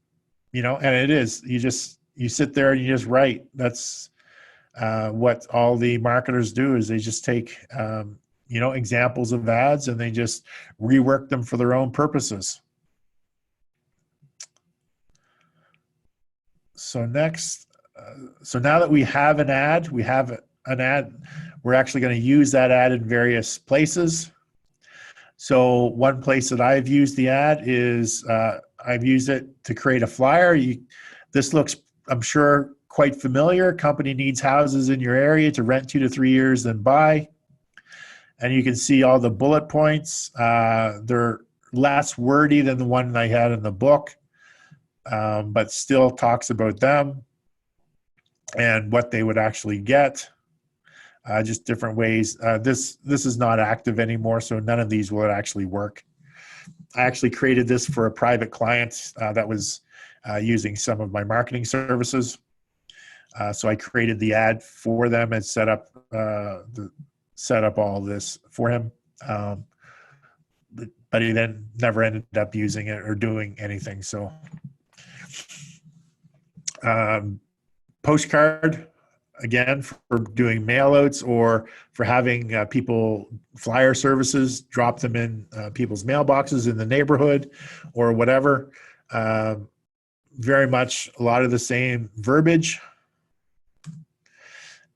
it is, you sit there and you just write. That's what all the marketers do is they just take, examples of ads and they just rework them for their own purposes. So next, so now that we have an ad, we're actually going to use that ad in various places. So one place that I've used the ad is I've used it to create a flyer. This looks, I'm sure, quite familiar. Company needs houses in your area to rent 2 to 3 years, then buy. And you can see all the bullet points. They're less wordy than the one I had in the book, but still talks about them and what they would actually get. Just different ways. This is not active anymore, so none of these will actually work. I actually created this for a private client that was using some of my marketing services. So I created the ad for them and set up all this for him. But but he then never ended up using it or doing anything. So postcard, again, for doing mailouts or for having people, flyer services, drop them in people's mailboxes in the neighborhood or whatever. Very much a lot of the same verbiage,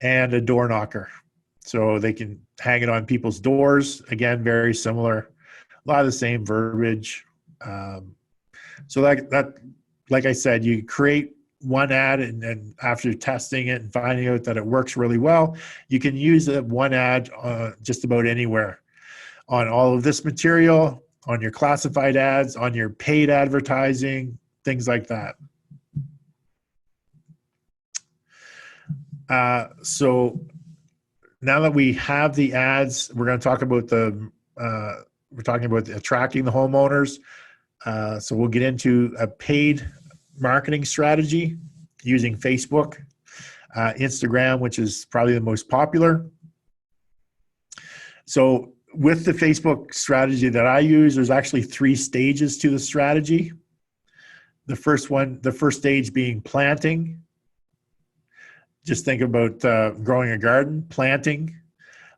and a door knocker. So they can hang it on people's doors. Again, very similar. A lot of the same verbiage. So that, like I said, you create one ad, and after testing it and finding out that it works really well, you can use that one ad just about anywhere on all of this material, on your classified ads, on your paid advertising, things like that. So now that we have the ads, we're going to talk about we're talking about attracting the homeowners. So we'll get into a paid marketing strategy using Facebook, Instagram, which is probably the most popular. So with the Facebook strategy that I use, there's actually 3 stages to the strategy. The first stage being planting. Just think about growing a garden, planting.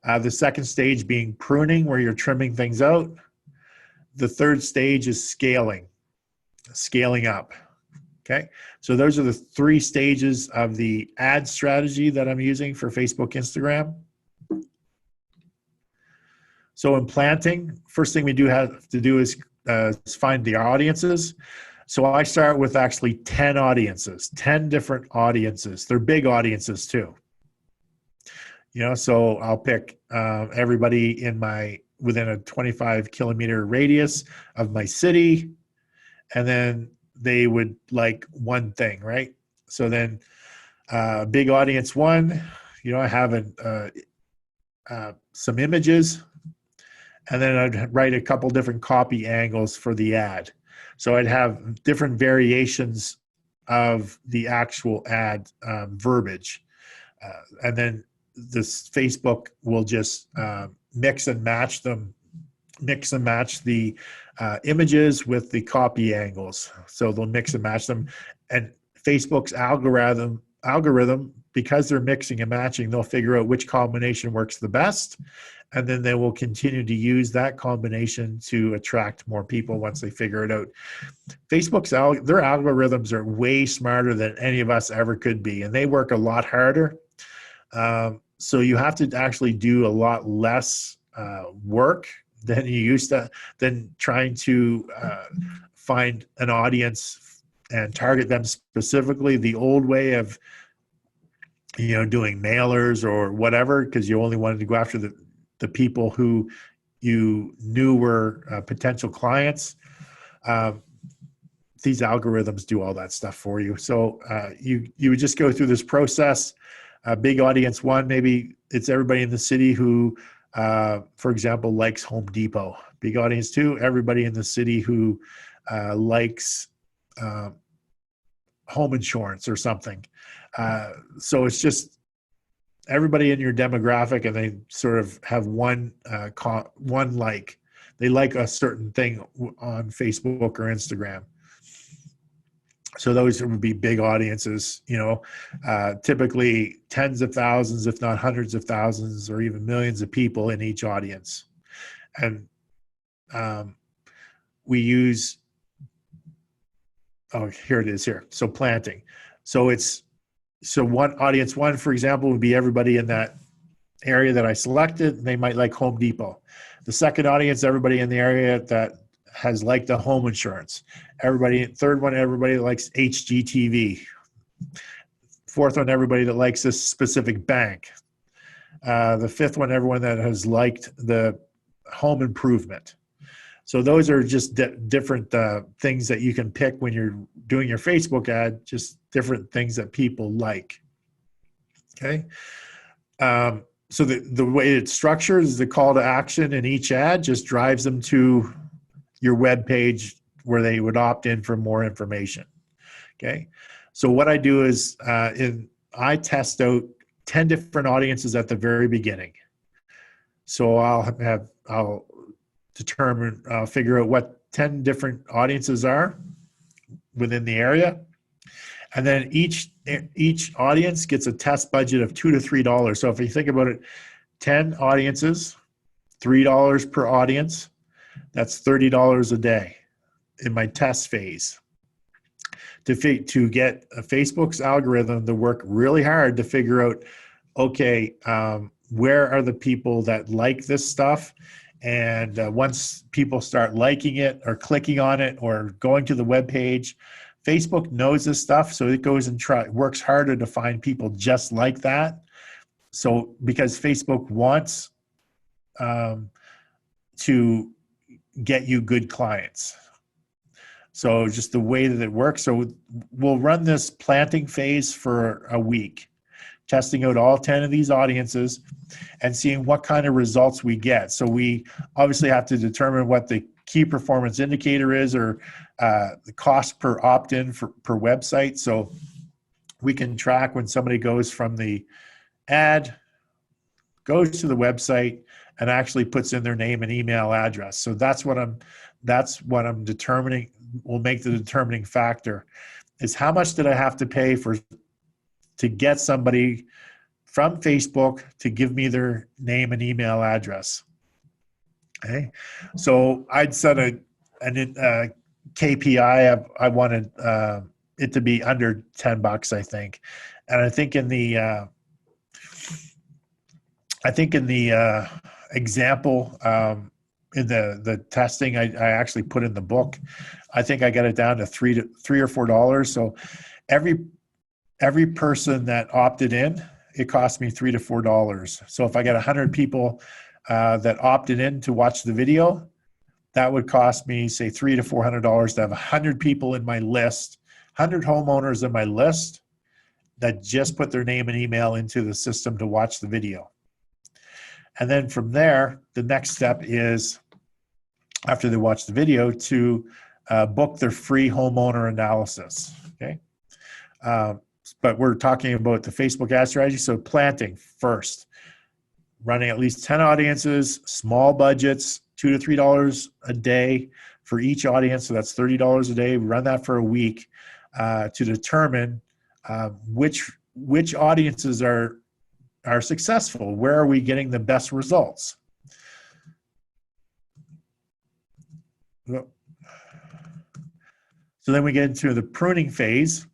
The second stage being pruning, where you're trimming things out. The third stage is scaling up. Okay, so those are the 3 stages of the ad strategy that I'm using for Facebook, Instagram. So in planting, first thing we do have to do is find the audiences. So I start with actually 10 audiences, 10 different audiences. They're big audiences too. So I'll pick everybody within a 25-kilometer radius of my city, and then they would like one thing, right? So then big audience 1, I have some images, and then I'd write a couple different copy angles for the ad. So I'd have different variations of the actual ad verbiage. And then this Facebook will just mix and match the images with the copy angles. So they'll mix and match them. And Facebook's algorithm, because they're mixing and matching, they'll figure out which combination works the best. And then they will continue to use that combination to attract more people once they figure it out. Facebook's their algorithms are way smarter than any of us ever could be, and they work a lot harder. So you have to actually do a lot less work than you used to, than trying to find an audience and target them specifically the old way of doing mailers or whatever, because you only wanted to go after the people who you knew were potential clients. These algorithms do all that stuff for you. So you would just go through this process. Big audience 1, maybe it's everybody in the city who, for example, likes Home Depot. Big audience 2, everybody in the city who likes home insurance or something. So it's just everybody in your demographic, and they sort of have one like. They like a certain thing on Facebook or Instagram. So those would be big audiences, typically tens of thousands, if not hundreds of thousands, or even millions of people in each audience. And we use, here it is here. So planting. So audience 1, for example, would be everybody in that area that I selected. They might like Home Depot. The second audience, everybody in the area that has liked the home insurance. Third one, everybody that likes HGTV. Fourth one, everybody that likes this specific bank. The fifth one, everyone that has liked the home improvement. So those are just different things that you can pick when you're doing your Facebook ad, just different things that people like. Okay. So the way it's structured is the call to action in each ad just drives them to your web page where they would opt in for more information. Okay. So what I do is I test out 10 different audiences at the very beginning. So I'll determine, figure out what 10 different audiences are within the area. And then each audience gets a test budget of $2 to $3. So if you think about it, 10 audiences, $3 per audience, that's $30 a day in my test phase. To get Facebook's algorithm to work really hard to figure out, okay, where are the people that like this stuff? And once people start liking it or clicking on it or going to the web page, Facebook knows this stuff, so it goes and works harder to find people just like that. So because Facebook wants to get you good clients. So just the way that it works. So we'll run this planting phase for a week, testing out all 10 of these audiences and seeing what kind of results we get. So we obviously have to determine what the key performance indicator is, or the cost per opt-in per website. So we can track when somebody goes from the ad, goes to the website, and actually puts in their name and email address. So that's what I'm determining will make the determining factor, is how much did I have to pay to get somebody from Facebook to give me their name and email address. Okay, so I'd set a KPI. I wanted it to be under $10, I think, and I think in the example, in the testing, I actually put in the book, I think I got it down to $3 or $4. So every person that opted in, it cost me $3 to $4. So if I got 100 people that opted in to watch the video, that would cost me, say, $300 to $400 to have 100 people in my list, 100 homeowners in my list that just put their name and email into the system to watch the video. And then from there, the next step is, after they watch the video, to book their free homeowner analysis. Okay, but we're talking about the Facebook ad strategy. So planting first, running at least 10 audiences, small budgets, $2 to $3 a day for each audience. So that's $30 a day. We run that for a week to determine which audiences are successful. Where are we getting the best results? So then we get into the pruning phase,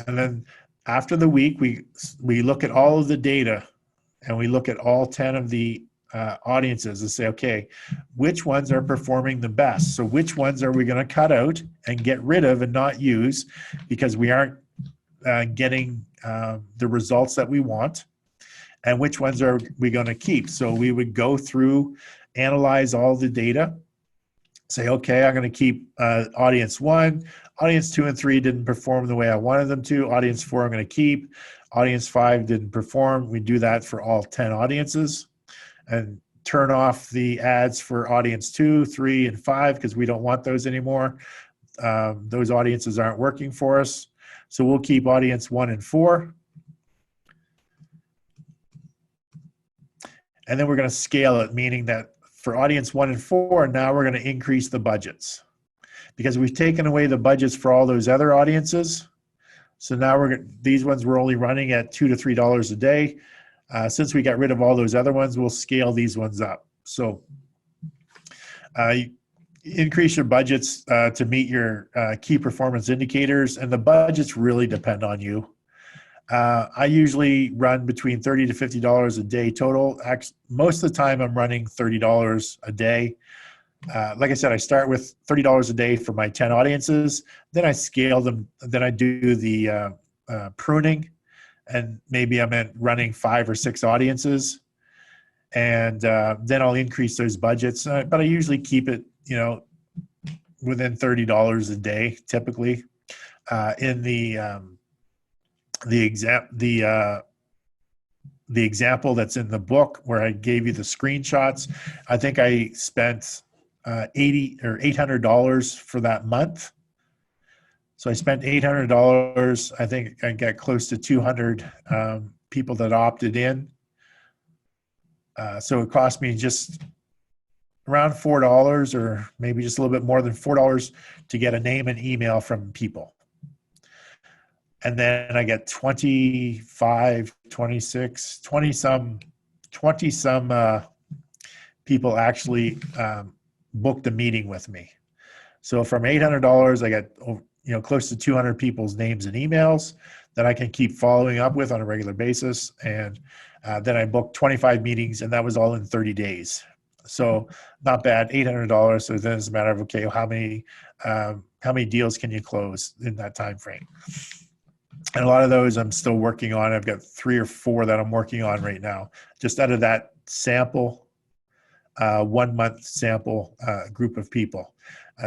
and then after the week, we look at all of the data, and we look at all 10 of the audiences and say, okay, which ones are performing the best? So which ones are we going to cut out and get rid of and not use because we aren't getting the results that we want? And which ones are we going to keep? So we would go through, analyze all the data, say, okay, I'm going to keep audience 1. Audience 2 and 3 didn't perform the way I wanted them to. Audience 4 I'm going to keep. Audience 5 didn't perform. We do that for all 10 audiences, and turn off the ads for audience 2, 3, and 5 because we don't want those anymore. Those audiences aren't working for us. So we'll keep audience 1 and 4. And then we're going to scale it, meaning that for audience 1 and 4, now we're going to increase the budgets because we've taken away the budgets for all those other audiences. So now these ones we're only running at $2 to $3 a day. Since we got rid of all those other ones, we'll scale these ones up. So you increase your budgets to meet your key performance indicators, and the budgets really depend on you. I usually run between $30 to $50 a day total. Most of the time I'm running $30 a day. Like I said, I start with $30 a day for my 10 audiences. Then I scale them. Then I do the pruning, and maybe I'm running 5 or 6 audiences. And then I'll increase those budgets. But I usually keep it, within $30 a day, typically. In the example that's in the book where I gave you the screenshots, I think I spent $80 or $800 for that month. So I spent $800. I think I got close to 200 people that opted in. So it cost me just around $4 or maybe just a little bit more than $4 to get a name and email from people. And then I get 25, 26, 20 some people actually booked a meeting with me. So from $800, I got close to 200 people's names and emails that I can keep following up with on a regular basis. And then I booked 25 meetings, and that was all in 30 days. So not bad, $800. So then it's a matter of, okay, how many deals can you close in that time frame? And a lot of those I'm still working on. I've got 3 or 4 that I'm working on right now, just out of that sample, 1 month sample group of people.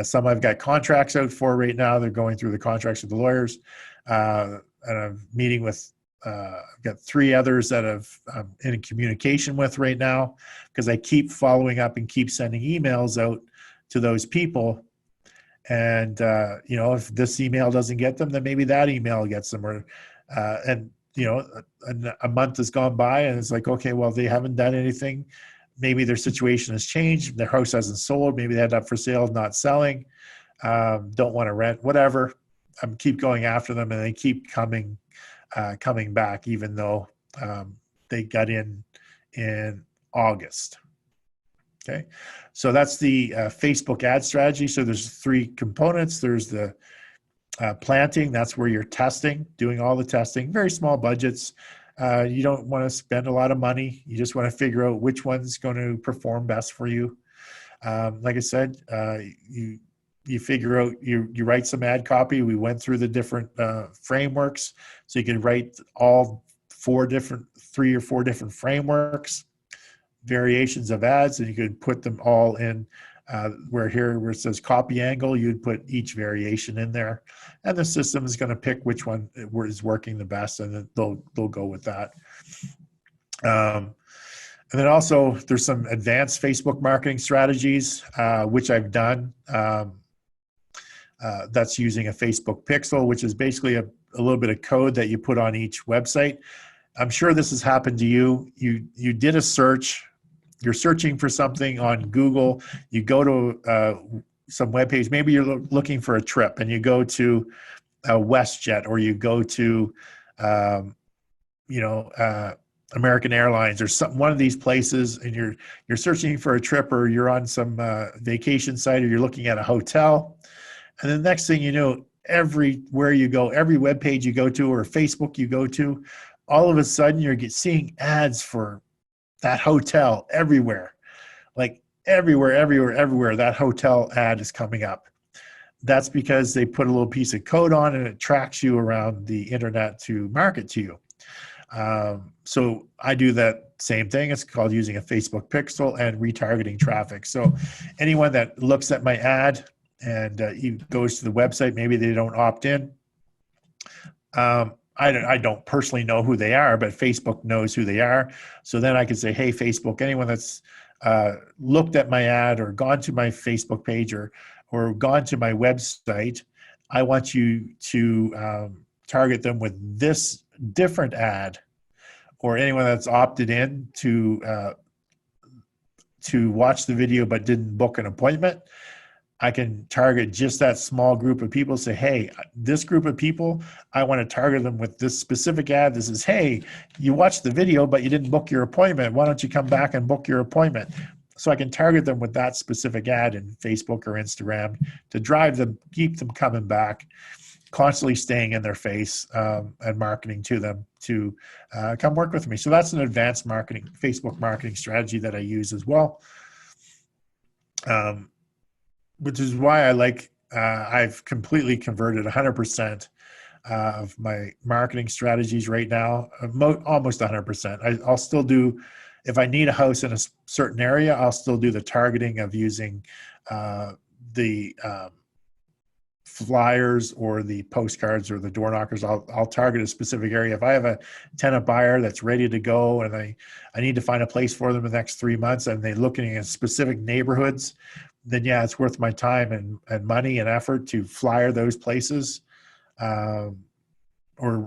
Some I've got contracts out for right now. They're going through the contracts with the lawyers. And I'm meeting with, I've got 3 others that I'm in communication with right now, because I keep following up and keep sending emails out to those people. And, if this email doesn't get them, then maybe that email gets them. Or, a month has gone by and it's like, okay, well, they haven't done anything. Maybe their situation has changed. Their house hasn't sold. Maybe they had it up for sale, not selling, don't want to rent, whatever. I keep going after them, and they keep coming back, even though they got in August. Okay, so that's the Facebook ad strategy. So there's 3 components. There's the planting. That's where you're testing, doing all the testing, very small budgets. You don't want to spend a lot of money. You just want to figure out which one's going to perform best for you. Like I said, you figure out, you write some ad copy. We went through the different frameworks. So you can write all 3 or 4 different frameworks, variations of ads, and you could put them all in where it says copy angle, you'd put each variation in there, and the system is going to pick which one is working the best, and then they'll go with that. And then also there's some advanced Facebook marketing strategies, which I've done. That's using a Facebook pixel, which is basically a little bit of code that you put on each website. I'm sure this has happened to you. You did a search. You're searching for something on Google. You go to some webpage. Maybe you're looking for a trip, and you go to WestJet, or you go to American Airlines, or one of these places, and you're searching for a trip, or you're on some vacation site, or you're looking at a hotel. And the next thing you know, everywhere you go, every webpage you go to, or Facebook you go to, all of a sudden you're seeing ads for that hotel everywhere. Like everywhere that hotel ad is coming up. That's because they put a little piece of code on, and it tracks you around the internet to market to you. So I do that same thing. It's called using a Facebook pixel and retargeting traffic. So anyone that looks at my ad and goes to the website, maybe they don't opt in. I don't personally know who they are, but Facebook knows who they are. So then I can say, hey, Facebook, anyone that's looked at my ad or gone to my Facebook page or gone to my website, I want you to target them with this different ad. Or anyone that's opted in to watch the video but didn't book an appointment, I can target just that small group of people. Say, hey, this group of people, I want to target them with this specific ad. This is, hey, you watched the video, but you didn't book your appointment. Why don't you come back and book your appointment? So I can target them with that specific ad in Facebook or Instagram to keep them coming back, constantly staying in their face, and marketing to them to come work with me. So that's an advanced Facebook marketing strategy that I use as well. Which is why I've completely converted 100% of my marketing strategies right now, almost 100%. I'll still do, if I need a house in a certain area, I'll still do the targeting of using the flyers or the postcards or the door knockers. I'll target a specific area. If I have a tenant buyer that's ready to go and I need to find a place for them in the next 3 months, and they're looking at specific neighborhoods, then yeah, it's worth my time and money and effort to flyer those places, or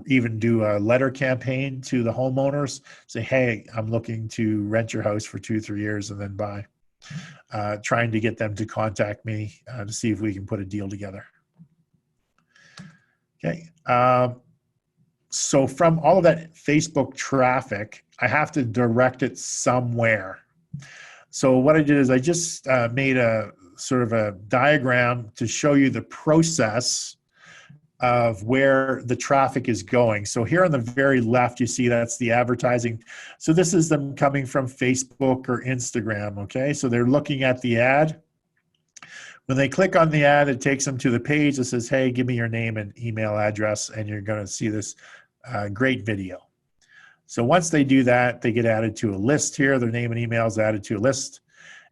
even do a letter campaign to the homeowners. Say, hey, I'm looking to rent your house for 2-3 years and then buy. trying to get them to contact me to see if we can put a deal together. Okay. So from all of that Facebook traffic, I have to direct it somewhere. So what I did is I just made a sort of a diagram to show you the process of where the traffic is going. So here on the very left, you see that's the advertising. So this is them coming from Facebook or Instagram, okay? So they're looking at the ad. When they click on the ad, it takes them to the page that says, hey, give me your name and email address, and you're gonna see this great video. So once they do that, they get added to a list here. Their name and email is added to a list,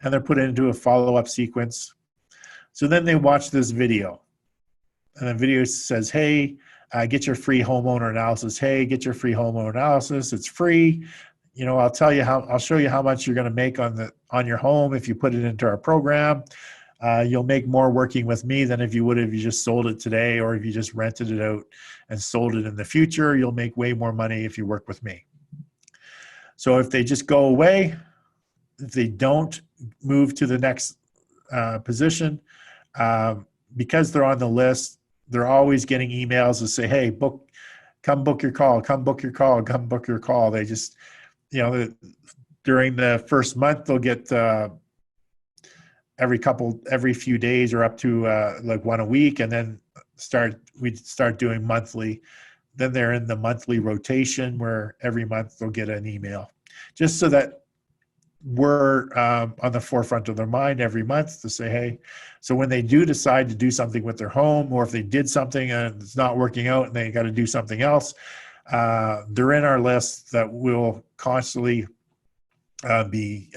and they're put into a follow-up sequence. So then they watch this video. And the video says, hey, get your free homeowner analysis. Hey, get your free homeowner analysis. It's free. You know, I'll show you how much you're going to make on your home if you put it into our program. You'll make more working with me than if you would if you just sold it today, or if you just rented it out and sold it in the future. You'll make way more money if you work with me. So if they just go away, if they don't move to the next position, because they're on the list, they're always getting emails that say, hey, come book your call, come book your call, come book your call. They just, you know, during the first month, they'll get every few days or up to like one a week, and then we start doing monthly. Then they're in the monthly rotation where every month they'll get an email, just so that we're on the forefront of their mind every month to say, hey, so when they do decide to do something with their home, or if they did something and it's not working out and they got to do something else, they're in our list that will constantly be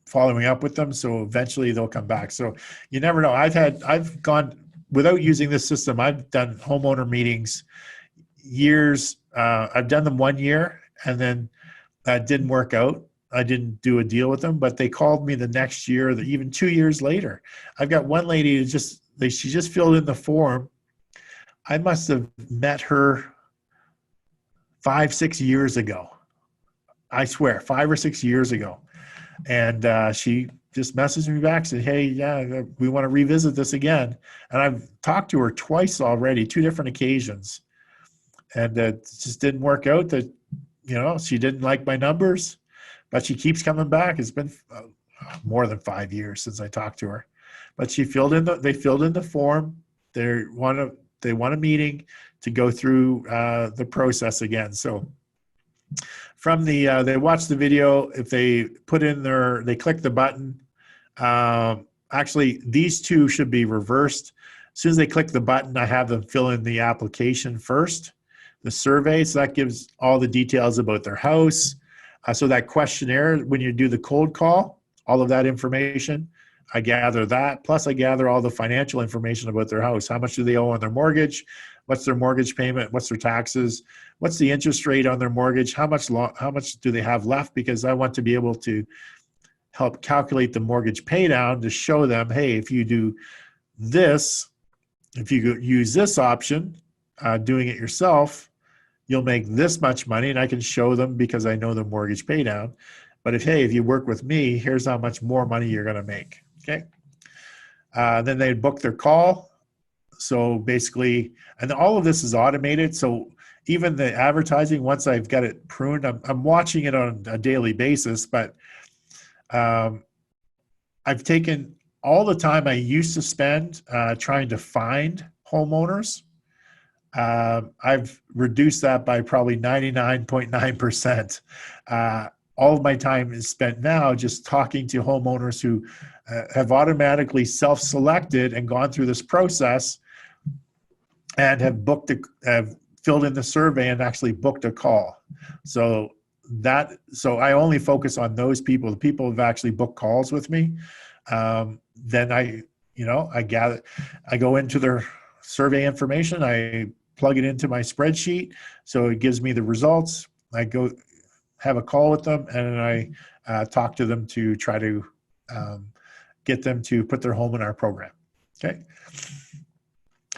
following up with them. So eventually they'll come back. So you never know. I've gone without using this system. I've done homeowner meetings years. I've done them 1 year, and then that didn't work out. I didn't do a deal with them, but they called me the next year, even 2 years later. I've got one lady who she just filled in the form. I must have met her 5-6 years ago. I swear, 5 or 6 years ago. And she just messaged me back, said, hey, yeah, we want to revisit this again. And I've talked to her twice already, 2 different occasions. And it just didn't work out. That, you know, she didn't like my numbers. But she keeps coming back. It's been more than 5 years since I talked to her. But they filled in the form. They want a meeting to go through the process again. So from they watch the video. If they they click the button. Actually, these 2 should be reversed. As soon as they click the button, I have them fill in the application first, the survey. So that gives all the details about their house. So that questionnaire, when you do the cold call, all of that information, I gather that. Plus I gather all the financial information about their house. How much do they owe on their mortgage? What's their mortgage payment? What's their taxes? What's the interest rate on their mortgage? How much do they have left? Because I want to be able to help calculate the mortgage pay down to show them, hey, if you do this, if you use this option, doing it yourself, you'll make this much money, and I can show them because I know the mortgage pay down. But if you work with me, here's how much more money you're going to make. Okay. Then they book their call. So basically, and all of this is automated. So even the advertising, once I've got it pruned, I'm watching it on a daily basis, but I've taken all the time I used to spend trying to find homeowners. I've reduced that by probably 99.9%. All of my time is spent now just talking to homeowners who have automatically self-selected and gone through this process and have filled in the survey and actually booked a call. So I only focus on those people, the people who've actually booked calls with me. Then I go into their survey information. I plug it into my spreadsheet, so it gives me the results. I go have a call with them, and I talk to them to try to get them to put their home in our program. Okay.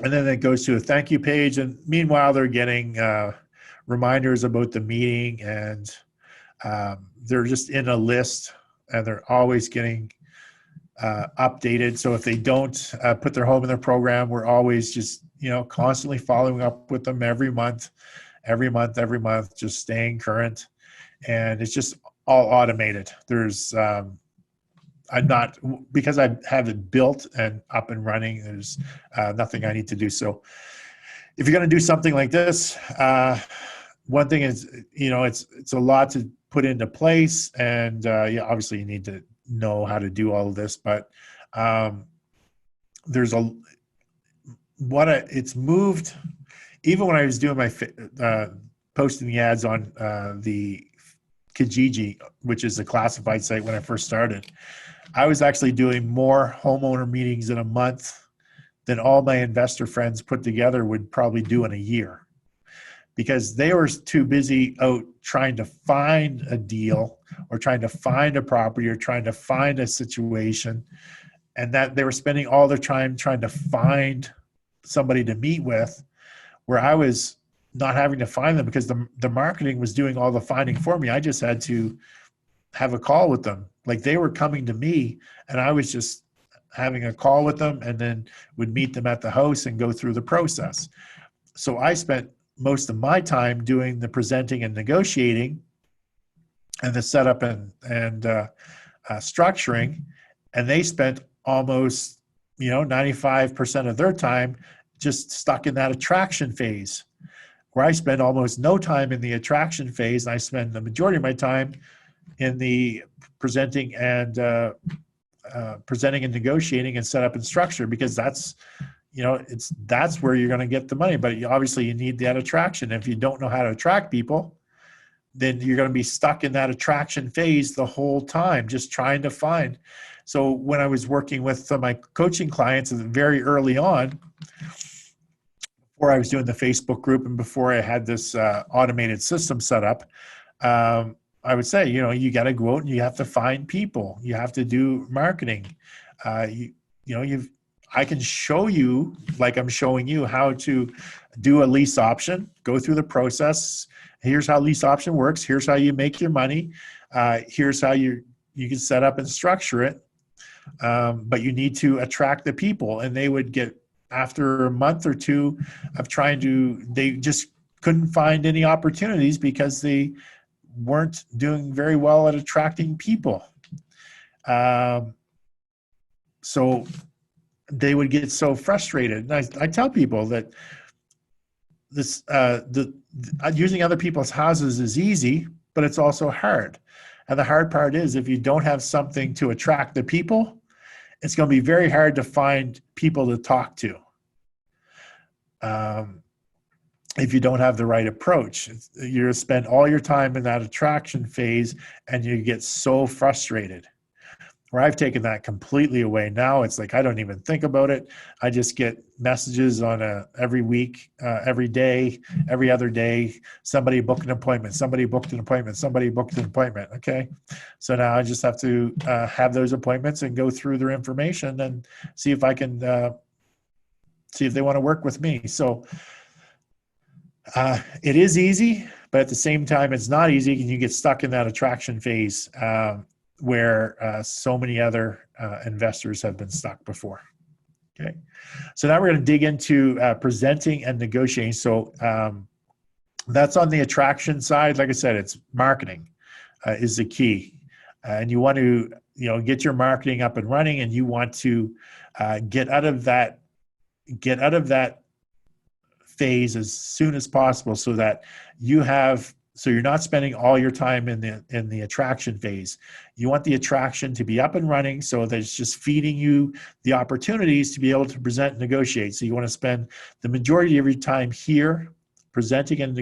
And then it goes to a thank you page. And meanwhile, they're getting reminders about the meeting, and they're just in a list, and they're always getting updated. So if they don't put their home in their program, we're always just, constantly following up with them every month, just staying current. And it's just all automated. There's, I'm not, because I have it built and up and running, there's nothing I need to do. So if you're going to do something like this, one thing is, it's a lot to put into place, and obviously you need to know how to do all of this, but it's moved. Even when I was doing my posting the ads on the Kijiji, which is a classified site when I first started, I was actually doing more homeowner meetings in a month than all my investor friends put together would probably do in a year, because they were too busy out trying to find a deal or trying to find a property or trying to find a situation, and that they were spending all their time trying to find somebody to meet with, where I was not having to find them because the marketing was doing all the finding for me. I just had to have a call with them. Like, they were coming to me and I was just having a call with them, and then would meet them at the house and go through the process. So I spent most of my time doing the presenting and negotiating and the setup and structuring, and they spent almost 95% of their time just stuck in that attraction phase, where I spend almost no time in the attraction phase, and I spend the majority of my time in the presenting and negotiating and setup and structure, because that's where you're going to get the money. But obviously you need that attraction. If you don't know how to attract people, then you're going to be stuck in that attraction phase the whole time, just trying to find. So when I was working with my coaching clients very early on, before I was doing the Facebook group and before I had this automated system set up, I would say, you got to go out and you have to find people. You have to do marketing. I can show you, like I'm showing you, how to do a lease option, go through the process. Here's how lease option works. Here's how you make your money. Here's how you can set up and structure it. But you need to attract the people. And they would get, after a month or two of they just couldn't find any opportunities because they weren't doing very well at attracting people. So they would get so frustrated. And I tell people that this using other people's houses is easy, but it's also hard. And the hard part is, if you don't have something to attract the people, it's going to be very hard to find people to talk to. If you don't have the right approach, you're spend all your time in that attraction phase and you get so frustrated. Where I've taken that completely away. Now it's like, I don't even think about it. I just get messages on every week, every day, every other day. Somebody booked an appointment. Somebody booked an appointment. Somebody booked an appointment. Okay. So now I just have to have those appointments and go through their information and see if I can see if they want to work with me. So it is easy, but at the same time, it's not easy, and you get stuck in that attraction phase where so many other investors have been stuck before. Okay, so now we're going to dig into presenting and negotiating. So that's on the attraction side. Like I said, it's marketing is the key, and you want to get your marketing up and running, and you want to get out of that phase as soon as possible, so that you're not spending all your time in the attraction phase. You want the attraction to be up and running, so that it's just feeding you the opportunities to be able to present and negotiate. So you want to spend the majority of your time here presenting and